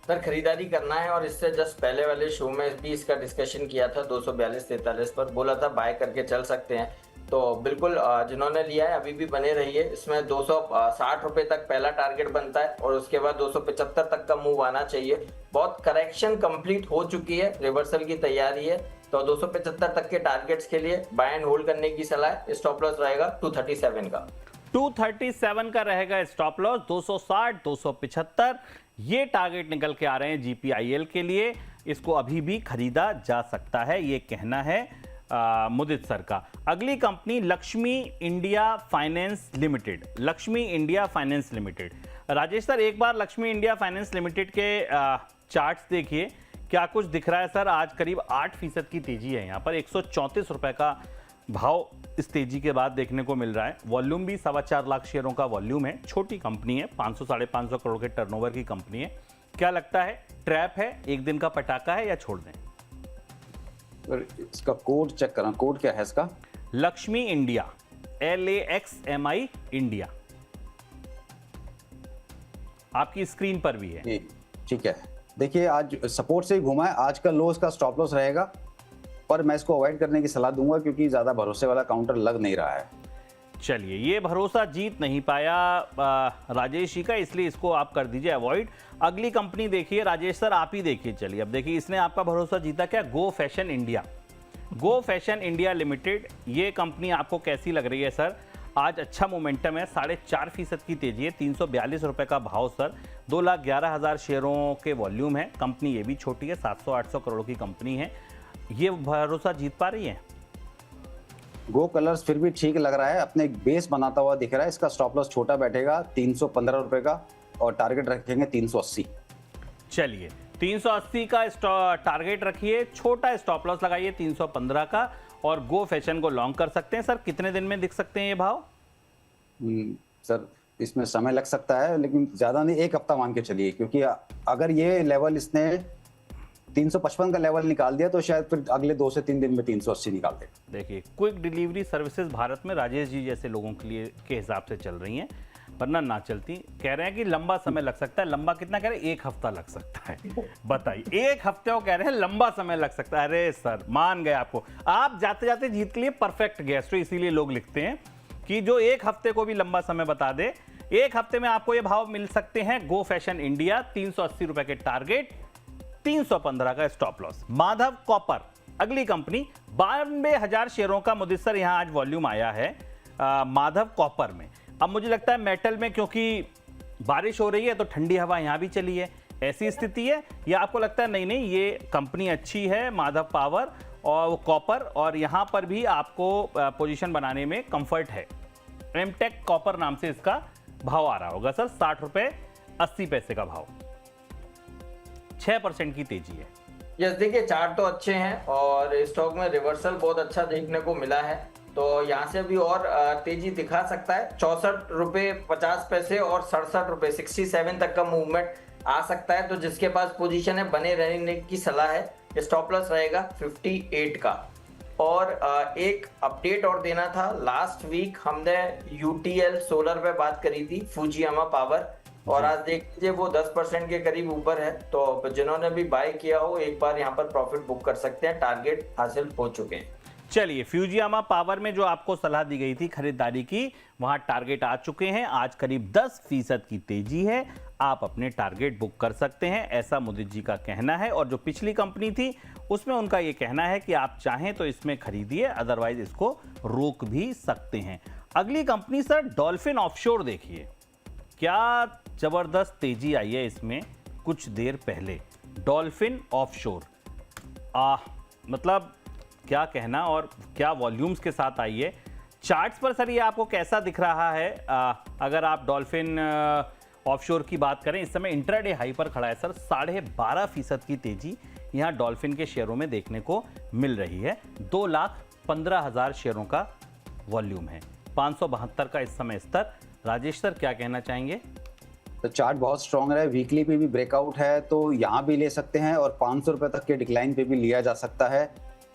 सर खरीदारी करना है, और इससे जस्ट पहले वाले शो में भी इसका डिस्कशन किया था 242-43 पर, बोला था बाय करके चल सकते हैं। तो बिल्कुल जिन्होंने लिया है अभी भी बने रहिए। इसमें 260 रुपए तक पहला टारगेट बनता है और उसके बाद 275 तक का मूव आना चाहिए। बहुत करेक्शन कंप्लीट हो चुकी है, रिवर्सल की तैयारी है। तो 275 तक के टारगेट्स के लिए बाय एंड होल्ड करने की सलाह है। स्टॉप लॉस रहेगा 237 का। 237 का रहेगा स्टॉप लॉस। 260, 275 ये टारगेट निकल के आ रहे हैं GPIL के लिए। इसको अभी भी खरीदा जा सकता है, ये कहना है मुदित सर का। अगली company Lakshmi India finance limited. Lakshmi India finance limited, Rajesh sir एक बार लक्ष्मी इंडिया फाइनेंस लिमिटेड के चार्ट्स देखिए, क्या कुछ दिख रहा है सर? आज करीब 8% की तेजी है यहाँ पर। 134 रुपए का भाव इस तेजी के बाद देखने को मिल रहा है। वॉल्यूम भी 4.25 लाख शेयरों का वॉल्यूम है। छोटी कंपनी है, 500-550 करोड़ के टर्नओवर की कंपनी है। क्या लगता है, ट्रैप है, एक दिन का पटाखा है या छोड़ दें? इसका कोड चेक करा, कोड क्या है इसका? लक्ष्मी इंडिया, LAXMI इंडिया, आपकी स्क्रीन पर भी है। ठीक है, देखिए आज सपोर्ट से ही घुमा है। आज का लो इसका स्टॉप लॉस रहेगा, पर मैं इसको अवॉइड करने की सलाह दूंगा क्योंकि ज्यादा भरोसे वाला काउंटर लग नहीं रहा है। चलिए, ये भरोसा जीत नहीं पाया राजेश जी का, इसलिए इसको आप कर दीजिए अवॉइड। अगली कंपनी देखिए राजेश सर, आप ही देखिए। चलिए अब देखिए इसने आपका भरोसा जीता क्या? गो फैशन इंडिया। गो फैशन इंडिया लिमिटेड, ये कंपनी आपको कैसी लग रही है सर? आज अच्छा मोमेंटम है, 4.5% की तेजी है। 342 रुपए का भाव सर। 2,11,000 शेयरों के वॉल्यूम है। कंपनी ये भी छोटी है, 700-800 करोड़ की कंपनी है। ये भरोसा जीत पा रही है? गो कलर्स फिर भी ठीक लग रहा है, अपने बेस बनाता हुआ दिख रहा है। इसका स्टॉप लॉस छोटा बैठेगा 315 रुपए का, और टारगेट रखेंगे 380। चलिए 380 का टारगेट रखिए, छोटा स्टॉप लॉस लगाइए 315 का, और गो फैशन को लॉन्ग कर सकते हैं। सर कितने दिन में दिख सकते हैं ये भाव? सर इसमें समय लग सकता है, लेकिन ज्यादा नहीं, एक हफ्ता मान के चलिए, क्योंकि अगर ये लेवल इसने 355 का लेवल निकाल दिया तो शायद फिर अगले 2 से 3 दिन में 380 निकाल दे। देखिए क्विक डिलीवरी सर्विसेज भारत में राजेश जी जैसे लोगों के लिए के हिसाब से चल रही हैं, वरना ना चलती। कह रहे हैं कि लंबा समय लग सकता है। लंबा कितना कह रहे हैं? 1 हफ्ता लग सकता है। बताइए, 1 हफ्ते को कह रहे हैं लंबा समय लग सकता है। अरे सर मान गए आपको, आप जाते जाते जीत के लिए परफेक्ट गेस्ट हो, इसीलिए लोग लिखते हैं कि जो 1 हफ्ते को भी लंबा समय बता दे। 1 हफ्ते में आपको ये भाव मिल सकते हैं। गो फैशन इंडिया 380 रुपए के टारगेट, 315 का स्टॉप लॉस। माधव कॉपर अगली कंपनी, 92,000 शेयरों का मुदित सर यहां आज वॉल्यूम आया है माधव कॉपर में। अब मुझे लगता है मेटल में क्योंकि बारिश हो रही है तो ठंडी हवा यहाँ भी चली है, ऐसी स्थिति है, या आपको लगता है नहीं नहीं ये कंपनी अच्छी है माधव पावर और वो कॉपर, और यहाँ पर भी आपको पोजीशन बनाने में कंफर्ट है? एमटेक कॉपर नाम से इसका भाव आ रहा होगा सर, 60 रुपए 80 पैसे का भाव, 6% की तेजी है। यस, देखिए चार्ट तो अच्छे हैं और स्टॉक में रिवर्सल बहुत अच्छा देखने को मिला है, तो यहाँ से भी और तेजी दिखा सकता है। 64 रुपए 50 पैसे और 67 रुपए 67 तक का मूवमेंट आ सकता है। तो जिसके पास पोजीशन है बने रहने की सलाह है। स्टॉप लॉस रहेगा 58 का। और एक अपडेट और देना था, लास्ट वीक हमने यूटीएल सोलर पे बात करी थी, फुजियामा पावर, और आज देख लीजिए वो 10% के करीब ऊपर है। तो जिन्होंने भी बाय किया हो एक बार यहाँ पर प्रॉफिट बुक कर सकते हैं, टारगेट हासिल हो चुके हैं। चलिए, फ्यूजियामा पावर में जो आपको सलाह दी गई थी खरीदारी की, वहां टारगेट आ चुके हैं। आज करीब 10% की तेजी है, आप अपने टारगेट बुक कर सकते हैं, ऐसा मुदित जी का कहना है। और जो पिछली कंपनी थी उसमें उनका यह कहना है कि आप चाहें तो इसमें खरीदिए, अदरवाइज इसको रोक भी सकते हैं। अगली कंपनी सर डॉल्फिन ऑफशोर, देखिए क्या जबरदस्त तेजी आई है इसमें कुछ देर पहले। डॉल्फिन ऑफशोर मतलब क्या कहना, और क्या वॉल्यूम्स के साथ आई है। चार्ट्स पर सर ये आपको कैसा दिख रहा है? अगर आप डॉल्फिन ऑफशोर की बात करें, इस समय इंट्राडे हाई पर खड़ा है सर, 12.5% की तेजी यहाँ डॉल्फिन के शेयरों में देखने को मिल रही है। 2,15,000 शेयरों का वॉल्यूम है, 572 का इस समय स्तर। राजेश सर क्या कहना चाहेंगे? तो चार्ट बहुत स्ट्रॉन्ग है, वीकली पे भी ब्रेकआउट है, तो यहाँ भी ले सकते हैं और 500 रुपए तक के डिक्लाइन पे भी लिया जा सकता है।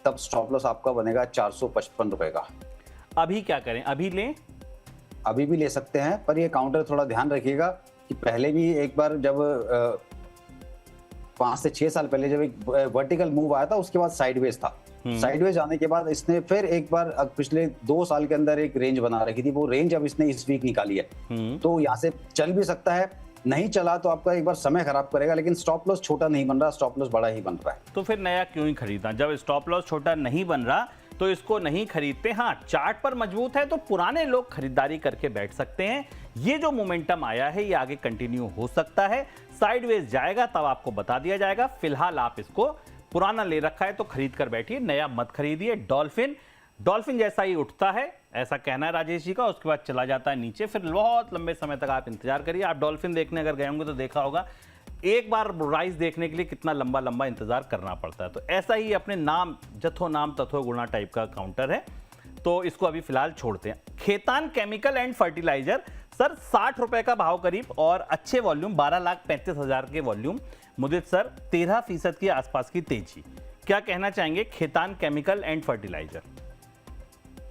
तब स्टॉप लॉस आपका बनेगा 455 रुपए का। अभी क्या करें, अभी लें? अभी भी ले सकते हैं, पर ये काउंटर थोड़ा ध्यान रखिएगा कि पहले भी एक बार जब 5 से 6 साल पहले जब एक वर्टिकल मूव आया था, उसके बाद साइडवेज था। साइडवेज आने के बाद इसने फिर एक बार पिछले 2 साल के अंदर एक रेंज बना रखी थी, वो रेंज अब इसने इस वीक निकाली है। तो यहाँ से चल भी सकता है, नहीं चला तो आपका एक बार समय खराब करेगा, लेकिन स्टॉप लॉस छोटा नहीं बन रहा, स्टॉप लॉस बड़ा ही बन रहा है। तो फिर नया क्यों ही खरीदना? जब स्टॉप लॉस छोटा नहीं बन रहा तो इसको नहीं खरीदते। हाँ, चार्ट पर मजबूत है तो पुराने लोग खरीदारी करके बैठ सकते हैं। ये जो मोमेंटम आया है ये आगे कंटिन्यू हो सकता है, साइडवेज जाएगा तब आपको बता दिया जाएगा। फिलहाल आप इसको पुराना ले रखा है तो खरीद कर बैठिए, नया मत खरीदिए। डॉल्फिन जैसा ही उठता है, ऐसा कहना है राजेश जी का, उसके बाद चला जाता है नीचे, फिर बहुत लंबे समय तक आप इंतजार करिए। आप डॉल्फिन देखने अगर गए होंगे तो देखा होगा, एक बार राइस देखने के लिए कितना लंबा लंबा इंतजार करना पड़ता है। तो ऐसा ही अपने नाम जथो नाम तथो गुणा टाइप का काउंटर है, तो इसको अभी फिलहाल छोड़ते हैं। Khaitan Chemical and Fertiliser sir 60 रुपए का भाव करीब और अच्छे वॉल्यूम, 12,35,000 के वॉल्यूम। मुदित सर 13% के आसपास की तेजी, क्या कहना चाहेंगे Khaitan Chemical and Fertiliser?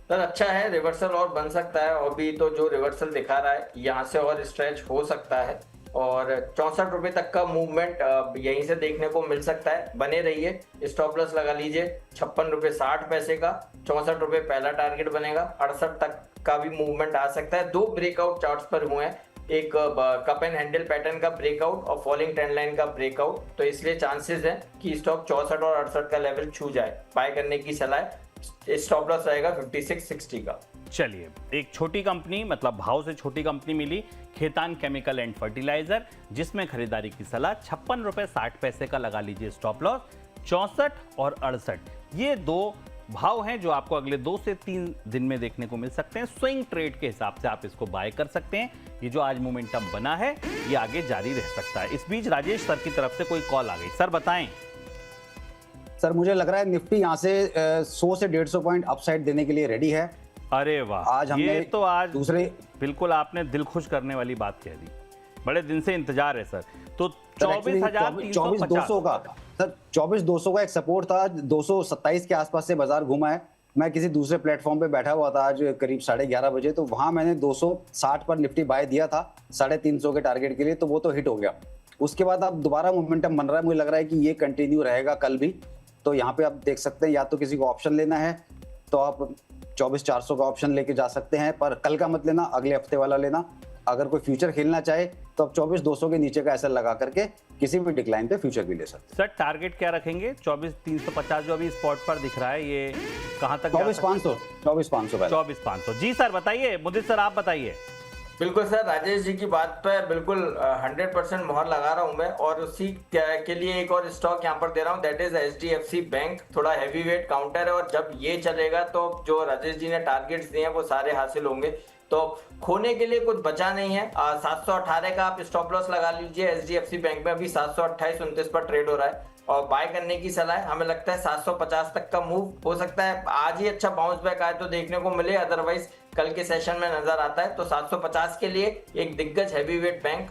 Sir अच्छा है, रिवर्सल और बन सकता है। अभी तो जो रिवर्सल दिखा रहा है यहाँ से और स्ट्रेच हो सकता है, और 64 रुपए तक का मूवमेंट यहीं से देखने को मिल सकता है। बने रहिए, स्टॉप लॉस लगा लीजिए 56 रुपए 60 पैसे का। 64 रुपए पहला टारगेट बनेगा, 68 तक का भी मूवमेंट आ सकता है। 2 ब्रेकआउट चार्ट्स पर हुए हैं, एक कप एंड हैंडल पैटर्न का ब्रेकआउट और फॉलिंग ट्रेंड लाइन का ब्रेकआउट, तो इसलिए चांसेस है कि स्टॉक 64 और 68 का लेवल छू जाए। बाय करने की सलाह है। स्टॉप लॉस रहेगा 56.60 का। चलिए, एक छोटी कंपनी, मतलब भाव से छोटी कंपनी मिली, खेतान केमिकल एंड फर्टिलाइजर, जिसमें खरीदारी की सलाह 56 रुपए 60 पैसे का लगा लीजिए स्टॉप लॉस। 64 और 68 ये 2 भाव हैं जो आपको अगले 2 से 3 दिन में देखने को मिल सकते हैं। स्विंग ट्रेड के हिसाब से आप इसको बाय कर सकते हैं। ये जो आज मोमेंटम बना है ये आगे जारी रह सकता है। इस बीच राजेश सर की तरफ से कोई कॉल आ गई, सर बताएं। सर मुझे लग रहा है निफ्टी यहाँ से 100 से 150 पॉइंट अपसाइड देने के लिए रेडी है। अरे वाह, आज हमने ये तो आज दूसरे बिल्कुल आपने दिल खुश करने वाली बात कह दी। बड़े दिन से इंतजार है सर। तो 24,200 का सर, 24,200 का एक सपोर्ट था, 227 के आसपास से बाजार घूमा है। मैं किसी दूसरे प्लेटफॉर्म पे बैठा हुआ था आज करीब 11:30 बजे, तो वहां मैंने 260 पर निफ्टी बाय दिया था 350 के टारगेट के लिए, तो वो तो हिट हो गया। उसके बाद अब दोबारा मोमेंटम बन रहा है, मुझे लग रहा है कि ये कंटिन्यू रहेगा कल भी। तो यहाँ पे आप देख सकते हैं, या तो किसी को ऑप्शन लेना है तो आप 24,400 का ऑप्शन लेके जा सकते हैं, पर कल का मत लेना, अगले हफ्ते वाला लेना। अगर कोई फ्यूचर खेलना चाहे तो आप 24,200 के नीचे का ऐसा लगा करके किसी भी डिक्लाइन पे फ्यूचर भी ले सकते हैं। सर टारगेट क्या रखेंगे? 24,350 जो अभी स्पॉट पर दिख रहा है, ये कहां तक? 24,500 24,500। जी सर बताइए, मुदित सर आप बताइए। बिल्कुल सर, राजेश जी की बात पे बिल्कुल 100% मोहर लगा रहा हूं मैं, और उसी के लिए एक और स्टॉक यहां पर दे रहा हूं, दैट इज HDFC बैंक। थोड़ा हैवी वेट काउंटर है, और जब ये चलेगा तो जो राजेश जी ने टारगेट्स दिए हैं वो सारे हासिल होंगे, तो खोने के लिए कुछ बचा नहीं है। 718 का आप स्टॉप लॉस लगा लीजिए HDFC बैंक में। अभी 728-29 पर ट्रेड हो रहा है, और बाय करने की सलाह है। हमें लगता है 750 तक का मूव हो सकता है, आज ही अच्छा बाउंस बैक आए तो देखने को मिले, अदरवाइज कल के सेशन में नजर आता है। तो 750 के लिए एक दिग्गज heavyweight bank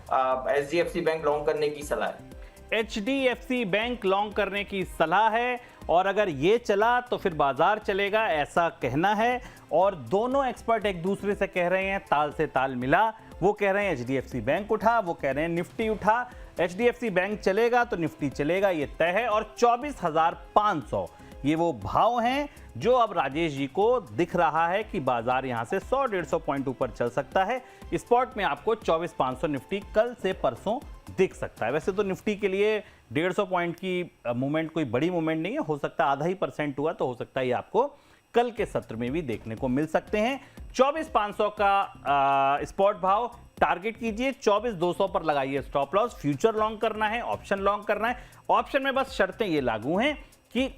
HDFC bank long करने की सलाह है। HDFC बैंक लॉन्ग करने की सलाह है, और अगर ये चला तो फिर बाजार चलेगा, ऐसा कहना है। और दोनों एक्सपर्ट एक दूसरे से कह रहे हैं, ताल से ताल मिला। वो कह रहे हैं HDFC बैंक उठा, वो कह रहे हैं निफ्टी उठा। HDFC बैंक चलेगा तो निफ्टी चलेगा, ये तय है। और 24,500 ये वो भाव हैं जो अब राजेश जी को दिख रहा है कि बाजार यहां से 100-150 पॉइंट ऊपर चल सकता है। स्पॉट में आपको 24,500 निफ्टी कल से परसों दिख सकता है। वैसे तो निफ्टी के लिए 150 पॉइंट की मूवमेंट कोई बड़ी मूवमेंट नहीं है, हो सकता है आधा ही % हुआ, तो हो सकता है ये आपको कल के सत्र में भी देखने को मिल सकते हैं। 24,500 का स्पॉट भाव टारगेट कीजिए, 24,200 पर लगाइए स्टॉप लॉस। फ्यूचर लॉन्ग करना है, ऑप्शन लॉन्ग करना है। ऑप्शन में बस शर्तें ये लागू हैं कि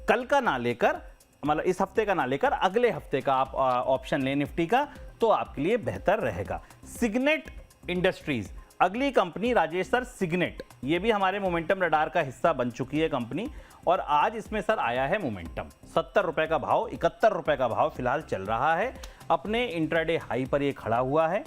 कल का ना लेकर, मतलब इस हफ्ते का ना लेकर अगले हफ्ते का आप ऑप्शन लें निफ्टी का, तो आपके लिए बेहतर रहेगा। सिग्नेट इंडस्ट्रीज अगली कंपनी राजेश सर, सिग्नेट, ये भी हमारे मोमेंटम रडार का हिस्सा बन चुकी है कंपनी, और आज इसमें सर आया है मोमेंटम। 70 रुपए का भाव, 71 रुपए का भाव फिलहाल चल रहा है। अपने इंट्राडे हाई पर ये खड़ा हुआ है।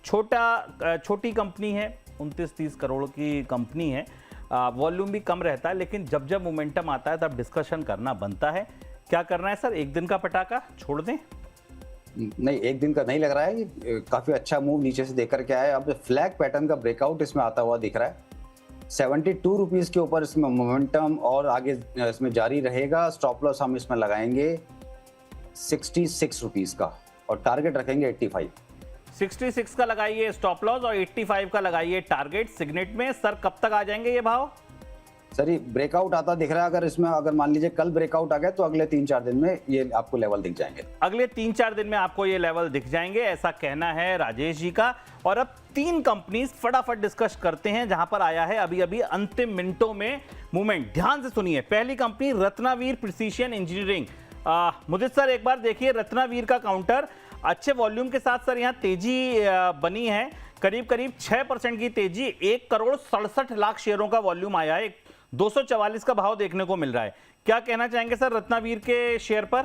छोटी कंपनी है, 29-30 करोड़ की कंपनी है, वॉल्यूम भी कम रहता है, लेकिन जब जब मोमेंटम आता है तब डिस्कशन करना बनता है। क्या करना है सर, एक दिन का पटाखा छोड़ दें? नहीं, एक दिन का नहीं लग रहा है। ये काफी अच्छा मूव नीचे से देकर के आया। अब फ्लैग पैटर्न का ब्रेकआउट इसमें आता हुआ दिख रहा है। 72 रुपीज के ऊपर इसमें मोमेंटम और आगे इसमें जारी रहेगा। स्टॉप लॉस हम इसमें लगाएंगे 66 रुपीज का, और टारगेट रखेंगे 85। 66 का लगाइए स्टॉप लॉस और 85 का लगाइए टारगेट सिग्नेट में। सर कब तक आ जाएंगे ये भाव? सर ये ब्रेकआउट आता दिख रहा है। अगर इसमें अगर मान लीजिए कल ब्रेकआउट आ गया तो अगले 3-4 दिन में ये आपको लेवल दिख जाएंगे। अगले 3-4 दिन में आपको ये लेवल दिख जाएंगे, ऐसा कहना है राजेश जी का। और अब 3 कंपनीज फटाफट डिस्कस करते हैं जहां पर आया है अभी अभी अंतिम मिनटों में मूवमेंट। ध्यान से सुनिए। पहली कंपनी रत्नावीर प्रिसीशन इंजीनियरिंग। मुदित सर एक बार देखिए रत्नावीर का काउंटर, अच्छे वॉल्यूम के साथ सर यहाँ तेजी बनी है, करीब 6% की तेजी। 1,67,00,000 शेयरों का वॉल्यूम आया है, 244 का भाव देखने को मिल रहा है। क्या कहना चाहेंगे सर रत्नावीर के शेयर पर?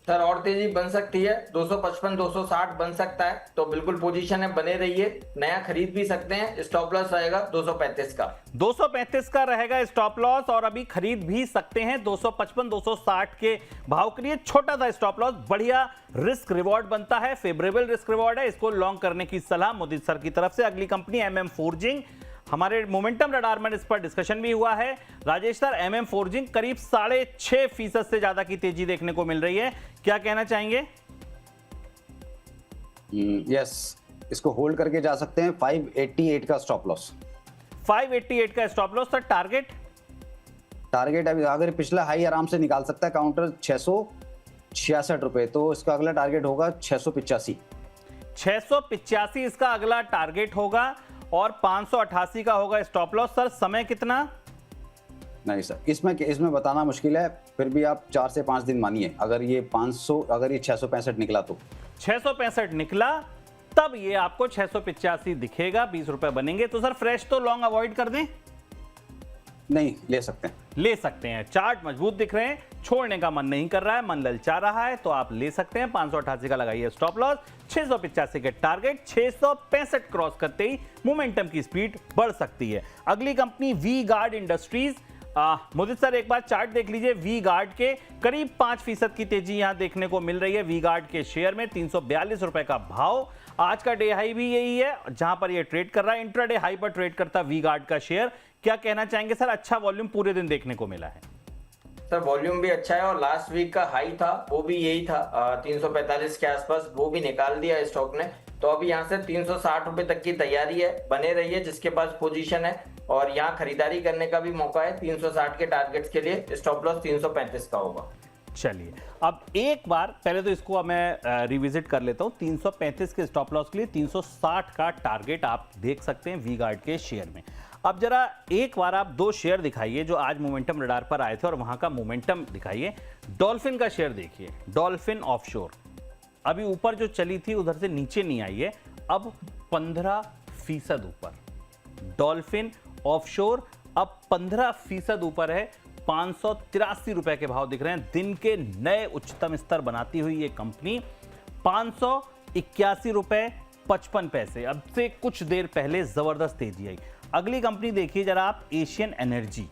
सर और तेजी बन सकती है, 255-260 बन सकता है, तो बिल्कुल पोजीशन है, बने रहिए। नया खरीद भी सकते हैं। स्टॉप लॉस रहेगा 235 का। 235 का रहेगा स्टॉप लॉस, और अभी खरीद भी सकते हैं 255-260 के भाव के लिए। छोटा सा स्टॉप लॉस, बढ़िया रिस्क रिवॉर्ड बनता है, फेवरेबल रिस्क रिवॉर्ड है। इसको लॉन्ग करने की सलाह मोदी सर की तरफ से। अगली कंपनी MM फोर्जिंग, हमारे मोमेंटम रडार में इस पर डिस्कशन भी हुआ है। राजेश सर MM फोर्जिंग करीब 6.5% से ज्यादा की तेजी देखने को मिल रही है, क्या कहना चाहेंगे? यस, इसको होल्ड करके जा सकते हैं। 588 का स्टॉप लॉस। 588 का स्टॉप लॉस। सर टारगेट अभी अगर पिछला हाई आराम से निकाल सकता है काउंटर 666 रुपए, तो इसका अगला टारगेट होगा 685। 685 इसका अगला टारगेट होगा, और 588 का होगा स्टॉप लॉस। सर समय कितना? नहीं सर, इसमें बताना मुश्किल है, फिर भी आप 4 से 5 दिन मानिए। अगर ये 665 निकला तो 665 निकला, तब ये आपको 685 दिखेगा, 20 रुपए बनेंगे। तो सर फ्रेश तो लॉन्ग अवॉइड कर दें? नहीं, ले सकते हैं। चार्ट मजबूत दिख रहे हैं, छोड़ने का मन नहीं कर रहा है, मन ललचा रहा है, तो आप ले सकते हैं। 588 का लगाइए स्टॉप लॉस, 685 के टारगेट। 665 क्रॉस करते ही मोमेंटम की स्पीड बढ़ सकती है। अगली company V Guard industries. Modit sir एक बार चार्ट देख लीजिए। वी गार्ड के करीब 5% की तेजी यहां देखने को मिल रही है। वी गार्ड के शेयर में 342 रुपए का भाव। आज का डे हाई भी यही है जहां पर यह ट्रेड कर रहा है। इंट्राडे हाई पर ट्रेड करता वी गार्ड का शेयर। क्या कहना चाहेंगे सर? अच्छा वॉल्यूम पूरे दिन देखने को मिला है। सर वॉल्यूम भी अच्छा है, और लास्ट वीक का हाई था वो भी यही था 345 के आसपास, वो भी निकाल दिया स्टॉक ने। तो अभी यहाँ से 360 रुपए तक की तैयारी है, बने रहिए जिसके पास पोजीशन है, और यहाँ खरीदारी करने का भी मौका है। 360 के टारगेट्स के लिए स्टॉप लॉस 335 का होगा। चलिए अब एक बार पहले तो इसको मैं रिविजिट कर लेता हूं। 335 के स्टॉप लॉस के लिए 360 का टारगेट आप देख सकते हैं वी गार्ड के शेयर में। अब जरा एक बार आप दो शेयर दिखाइए जो आज मोमेंटम रडार पर आए थे और वहां का मोमेंटम दिखाइए। डॉल्फिन का शेयर देखिए, डॉल्फिन ऑफशोर अभी ऊपर जो चली थी उधर से नीचे नहीं आई है, अब 15% ऊपर। डॉल्फिन ऑफशोर अब 15% ऊपर है, 583 रुपए के भाव दिख रहे हैं। दिन के नए उच्चतम स्तर बनाती हुई ये कंपनी 581 रुपए 55 पैसे। अब से कुछ देर पहले जबरदस्त तेजी आई। अगली कंपनी देखिए जरा आप, एशियन एनर्जी।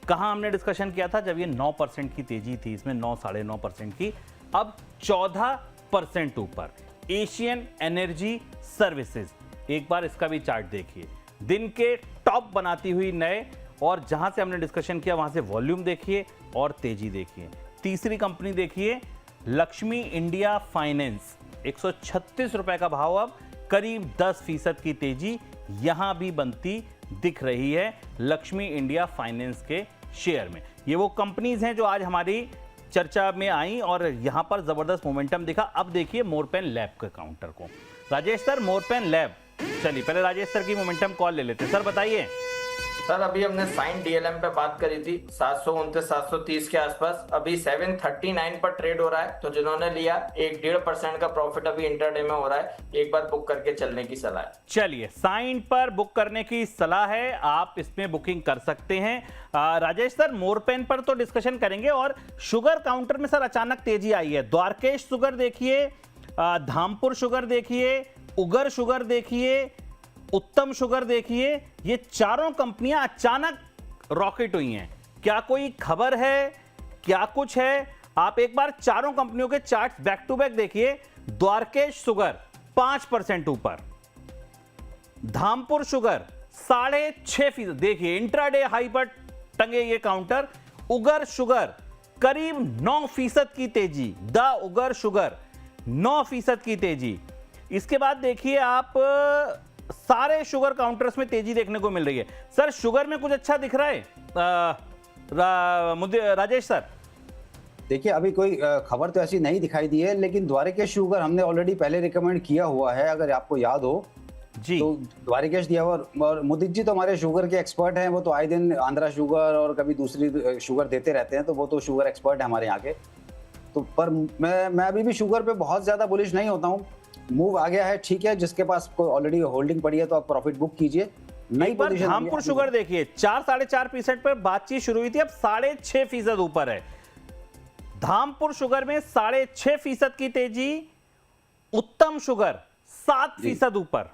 कहां हमने डिस्कशन किया था जब ये 9% की तेजी थी, इसमें 9 साढ़े 9% की, अब 14% ऊपर। एशियन एनर्जी सर्विसेज, एक बार इसका भी चार्ट देखिए, दिन के टॉप बनाती हुई नए, और जहां से हमने डिस्कशन किया वहां से वॉल्यूम देखिए और तेजी देखिए। तीसरी कंपनी देखिए लक्ष्मी इंडिया फाइनेंस, 136 रुपए का भाव, अब करीब 10% की तेजी यहां भी बनती दिख रही है लक्ष्मी इंडिया फाइनेंस के शेयर में। ये वो कंपनीज हैं जो आज हमारी चर्चा में आई और यहां पर जबरदस्त मोमेंटम दिखा। अब देखिए मोरपेन लैब के काउंटर को। राजेश सर, मोरपेन लैब, चलिए पहले राजेश सर की मोमेंटम कॉल ले लेते हैं। सर बताइए। सर अभी हमने साइन डीएलएम पे बात करी थी 729 730 के आसपास, अभी 739 पर ट्रेड हो रहा है, तो जिन्होंने लिया 1.5% का प्रॉफिट अभी इंटरडे में हो रहा है, एक बार बुक करके चलने की सलाह है। चलिए साइन पर बुक करने की सलाह है, आप इसमें बुकिंग कर सकते हैं। राजेश सर, मोरपेन पर तो डिस्कशन करेंगे और शुगर काउंटर में सर अचानक तेजी आई है। द्वारकेश शुगर देखिए, धामपुर शुगर देखिए, उगर शुगर देखिए, उत्तम शुगर देखिए, ये चारों कंपनियां अचानक रॉकेट हुई हैं। क्या कोई खबर है, क्या कुछ है? आप एक बार चारों कंपनियों के चार्ट बैक टू बैक देखिए। द्वारकेश शुगर 5% ऊपर, धामपुर शुगर 6.5%, देखिए इंट्राडे हाई पर टंगे ये काउंटर। उगर शुगर करीब 9% की तेजी, द उगर शुगर 9% की तेजी। इसके बाद देखिए आप सारे शुगर काउंटर्स में तेजी देखने को मिल रही है। सर शुगर में कुछ अच्छा दिख रहा है राजेश सर? देखिए अभी कोई खबर तो ऐसी नहीं दिखाई दी है, लेकिन द्वारकेश शुगर हमने ऑलरेडी पहले रिकमेंड किया हुआ है, अगर आपको याद हो जी। तो द्वारकेश दिया हुआ, और मुदित जी तो हमारे शुगर के एक्सपर्ट हैं, वो तो आए दिन आंध्रा शुगर और कभी दूसरी शुगर देते रहते हैं, तो वो तो शुगर एक्सपर्ट है हमारे यहाँ के। तो पर मैं अभी भी शुगर पे बहुत ज्यादा बुलिश नहीं होता हूँ। मूव आ गया है, ठीक है, जिसके पास कोई ऑलरेडी होल्डिंग पड़ी है तो आप प्रॉफिट बुक कीजिए। नई पोजीशन धामपुर शुगर देखिए 4 साढ़े 4% पर बातचीत शुरू हुई थी, अब 6.5% ऊपर है। धामपुर शुगर में 6.5% की तेजी, उत्तम शुगर 7% ऊपर,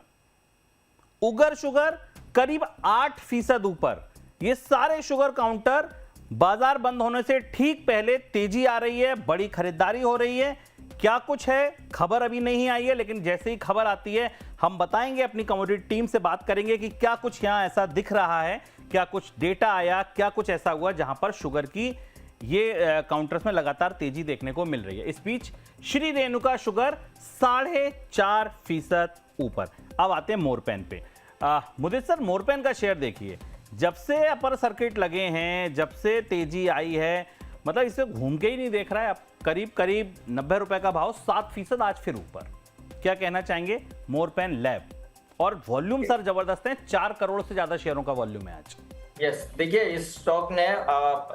उगर शुगर करीब 8% ऊपर। ये सारे शुगर काउंटर बाजार बंद होने से ठीक पहले तेजी आ रही है, बड़ी खरीदारी हो रही है। क्या कुछ है, खबर अभी नहीं आई है, लेकिन जैसे ही खबर आती है हम बताएंगे, अपनी कमोडिटी टीम से बात करेंगे कि क्या कुछ यहां ऐसा दिख रहा है, क्या कुछ डेटा आया, क्या कुछ ऐसा हुआ जहां पर शुगर की ये काउंटर्स में लगातार तेजी देखने को मिल रही है। इस बीच श्री रेणुका शुगर 4.5% ऊपर। अब आते हैं मोरपेन पे। मुदित सर, मोरपेन का शेयर देखिए, जब से अपर सर्किट लगे हैं, जब से तेजी आई है, मतलब इसे घूम के ही नहीं देख रहा है। अब करीब 90 रुपए का भाव, 7% आज फिर ऊपर। क्या कहना चाहेंगे मोरपेन लैब? और वॉल्यूम सर जबरदस्त है, 4 करोड़ से ज्यादा शेयरों का वॉल्यूम है आज। यस, देखिए इस स्टॉक ने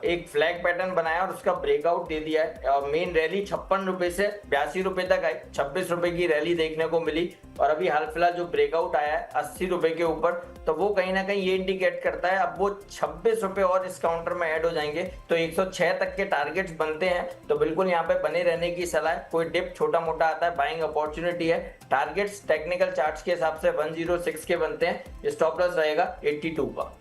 एक फ्लैग पैटर्न बनाया और उसका ब्रेकआउट दे दिया है। मेन रैली 56 रुपए से 82 रुपए तक आई, 26 रुपए की रैली देखने को मिली, और अभी हाल फिलहाल जो ब्रेकआउट आया है 80 रुपए के ऊपर, तो वो कहीं ना कहीं ये इंडिकेट करता है अब वो 26 रुपए और इस काउंटर में ऐड हो जाएंगे तो 106 तक के टारगेट्स बनते हैं। तो बिल्कुल यहाँ पे बने रहने की सलाह है। कोई डिप छोटा मोटा आता है, बाइंग अपॉर्चुनिटी है। टारगेट्स टेक्निकल चार्ट्स के हिसाब से 106 के बनते हैं। स्टॉप लॉस रहेगा 82 का।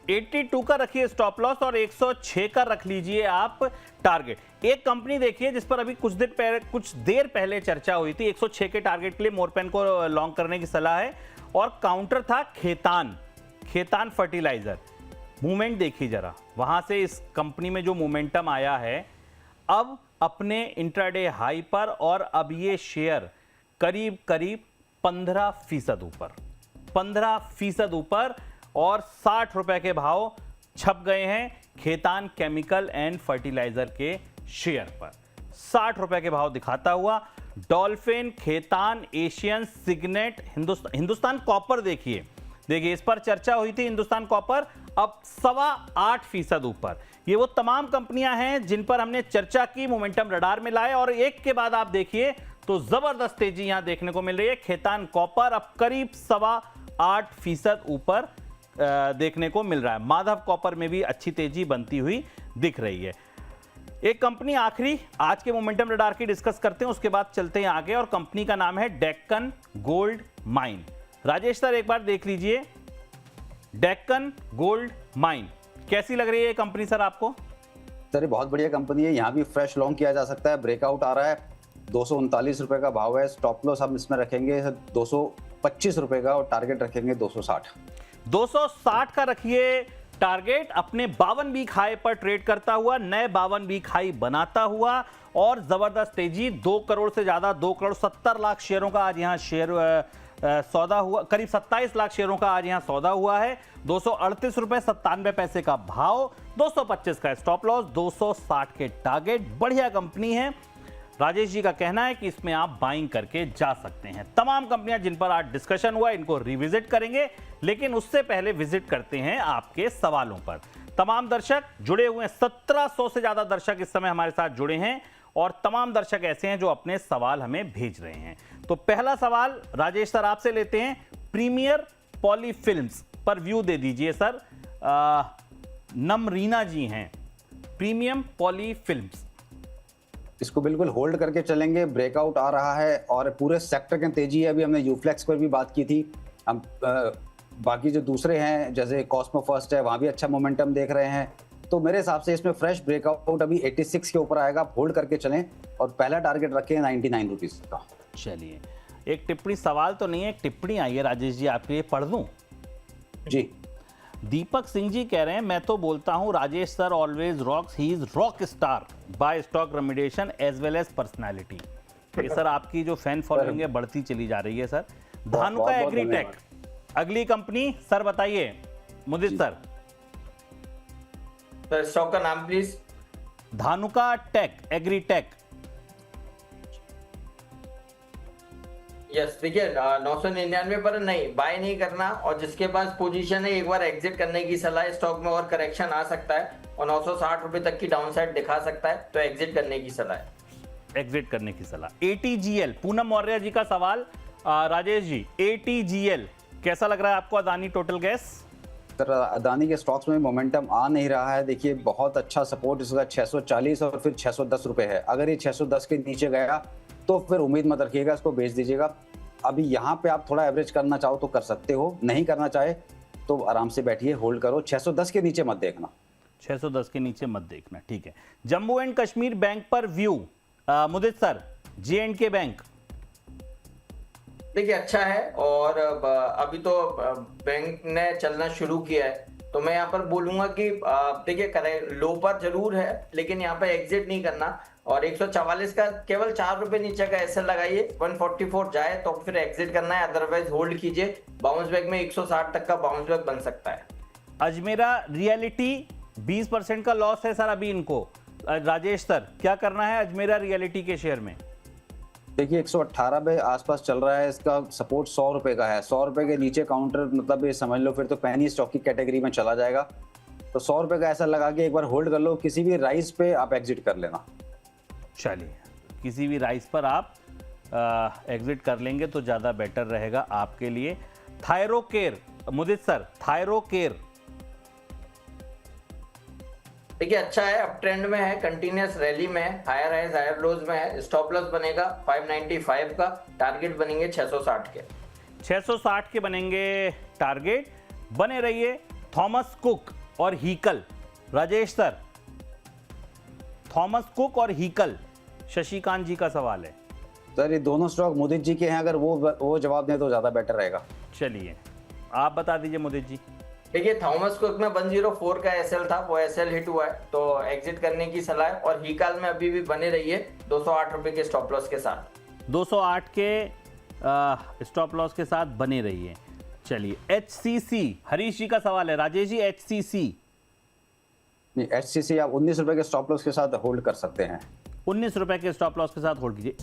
82 का रखिए स्टॉप लॉस और 106 का रख लीजिए आप टारगेट। एक कंपनी देखिए जिस पर अभी कुछ देर पहले चर्चा हुई थी, 106 के टारगेट के लिए मोरपेन को लॉन्ग करने की सलाह है, और काउंटर था खेतान फर्टिलाइजर। मूवमेंट देखिए जरा, वहां से इस कंपनी में जो मोमेंटम आया है अब अपने इंट्राडे हाई पर, और अब ये शेयर करीब 15% ऊपर, 15% ऊपर, और 60 रुपए के भाव छप गए हैं खेतान केमिकल एंड फर्टिलाइजर के शेयर पर 60 रुपए के भाव दिखाता हुआ। Dolphin, Khaitan, Asian, Signet, Hindustan Copper देखिए इस पर चर्चा हुई थी। हिंदुस्तान कॉपर अब 8.25% ऊपर। ये वो तमाम कंपनियां हैं जिन पर हमने चर्चा की, मोमेंटम रडार में लाए, और एक के बाद आप देखिए तो जबरदस्त तेजी यहां देखने को मिल रही है। खेतान कॉपर अब करीब 8.25% ऊपर देखने को मिल रहा है। माधव कॉपर में भी अच्छी तेजी बनती हुई दिख रही है। एक कंपनी आखिरी आज के मोमेंटम रडार की डिस्कस करते हैं, उसके बाद चलते हैं आगे, और कंपनी का नाम है Deccan gold mine. Rajesh sir एक बार देख लीजिए, डेक्कन गोल्ड माइन कैसी लग रही है ये कंपनी सर आपको? सर ये बहुत बढ़िया कंपनी है, यहाँ भी फ्रेश लॉन्ग किया जा सकता है। ब्रेकआउट आ रहा है, 239 रुपए का भाव है। स्टॉप लॉस हम इसमें रखेंगे 225 रुपए का, और टारगेट रखेंगे 260 का रखिए टारगेट। अपने 52 वीक हाई पर ट्रेड करता हुआ, नए 52 वीक हाई बनाता हुआ, और जबरदस्त तेजी। 2 करोड़ से ज्यादा, 2 करोड़ 70 लाख शेयरों का आज यहां शेयर सौदा हुआ, करीब 27 लाख शेयरों का आज यहां सौदा हुआ है। 238 रुपए 97 पैसे का भाव, 225 का स्टॉप लॉस, 260 के टारगेट। बढ़िया कंपनी है। राजेश जी का कहना है कि इसमें आप बाइंग करके जा सकते हैं। तमाम कंपनियां जिन पर आज डिस्कशन हुआ इनको रिविजिट करेंगे, लेकिन उससे पहले विजिट करते हैं आपके सवालों पर। तमाम दर्शक जुड़े हुए हैं, 1700 से ज्यादा दर्शक इस समय हमारे साथ जुड़े हैं, और तमाम दर्शक ऐसे हैं जो अपने सवाल हमें भेज रहे हैं। तो पहला सवाल राजेश सर आपसे लेते हैं। प्रीमियर पॉली फिल्म्स पर व्यू दे दीजिए सर। नमरीना जी हैं, प्रीमियम पॉली फिल्म्स। इसको बिल्कुल होल्ड करके चलेंगे। ब्रेकआउट आ रहा है और पूरे सेक्टर की तेजी है। अभी हमने यूफ्लेक्स पर भी बात की थी। हम बाकी जो दूसरे हैं जैसे कॉस्मो फर्स्ट है, वहाँ भी अच्छा मोमेंटम देख रहे हैं। तो मेरे हिसाब से इसमें फ्रेश ब्रेकआउट अभी 86 के ऊपर आएगा। होल्ड करके चलें और पहला टारगेट रखें 99 रुपीज का। चलिए, एक टिप्पणी, सवाल तो नहीं है, एक टिप्पणी आई है राजेश जी आपके लिए, पढ़ दूं? जी। दीपक सिंह जी कह रहे हैं, मैं तो बोलता हूं Rajesh sir always rocks, he is rock star by stock recommendation as well as personality. ये सर आपकी जो फैन फॉलोइंग है बढ़ती चली जा रही है सर। धानुका एग्रीटेक अगली कंपनी सर बताइए मुदित सर। स्टॉक का नाम please. Dhanuka tech Agritech. Yes, देखिए 999 पर नहीं बाय नहीं करना, और जिसके पास पोजीशन है एक बार एग्जिट करने की सलाह है। स्टॉक में और करेक्शन आ सकता है और 960 रुपए तक की डाउनसाइड दिखा सकता है, तो एग्जिट करने की सलाह है। एग्जिट करने की सलाह। ATGL, पूनम मौर्य जी का सवाल। राजेश जी, ATGL कैसा लग रहा है आपको? Adani total gas. Sir Adani के स्टॉक्स में मोमेंटम आ नहीं रहा है। देखिए बहुत अच्छा सपोर्ट इसका 640 और फिर 610 रुपए है। अगर ये 610 के नीचे गया तो फिर उम्मीद मत रखिएगा, इसको बेच दीजिएगा। अभी यहाँ पे आप थोड़ा एवरेज करना चाहो तो कर सकते हो, नहीं करना चाहे तो आराम से बैठिए, होल्ड करो। 610 के नीचे मत देखना। 610 के नीचे मत देखना, ठीक है। जम्मू एंड कश्मीर बैंक पर व्यू मुदित सर। J&K बैंक देखिए अच्छा है, और अभी तो बैंक ने चलना शुरू किया है, तो मैं यहाँ पर बोलूंगा कि देखिए लो पर जरूर है, लेकिन यहाँ पर एग्जिट नहीं करना। और 144 का केवल 4 रुपए नीचे का एसएल लगाइए। 144 जाए तो फिर एग्जिट करना है, अदरवाइज होल्ड कीजिए। बाउंस बैक में 160 तक का बाउंस बैक बन सकता है। अजमेरा रियलिटी 20% का लॉस है सर अभी इनको। राजेश सर क्या करना है अजमेरा रियलिटी के शेयर में? देखिए 118 पे आसपास चल रहा है। इसका सपोर्ट 100 रुपए का है। 100 रुपए के नीचे काउंटर, मतलब ये समझ लो फिर तो पैनी स्टॉक की कैटेगरी में चला जाएगा। तो 100 रुपए का ऐसा लगा के एक बार होल्ड कर लो। किसी भी राइस पे आप एग्जिट कर लेना। चलिए, किसी भी राइस पर आप एग्जिट कर लेंगे तो ज़्यादा बेटर रहेगा आपके लिए। थायरोकेयर मुदित सर, थायरोकेयर देखिए अच्छा है, अप ट्रेंड में है, कंटिन्यूअस रैली में है, हायर हाइज हायर लोज में है। स्टॉप लॉस बनेगा 595 का, टारगेट बनेंगे 660 के। 660 के बनेंगे टारगेट। बने रहिए। थॉमस कुक और Haeckel, Rajesh sir, Thomas cook और हीकल, शशिकांत जी का सवाल है। सर ये दोनों स्टॉक मुदित जी के हैं, अगर वो जवाब दें तो ज्यादा बेटर रहेगा। चलिए आप बता दीजिए मुदित जी। देखिए थॉमस कुक में 104 का एसएल था, वो एसएल हिट हुआ है, तो एग्जिट करने की सलाह है। और हीकाल में अभी भी बने रहिए 208 रुपए के स्टॉप लॉस के साथ। 208 के स्टॉप लॉस के साथ बने रहिए। चलिए HCC, हरीश जी का सवाल है। राजेश जी HCC नहीं, HCC आप 19 रुपए के स्टॉप लॉस के साथ होल्ड कर सकते हैं। 19 रुपए के स्टॉप लॉस के साथ होल्ड कीजिए।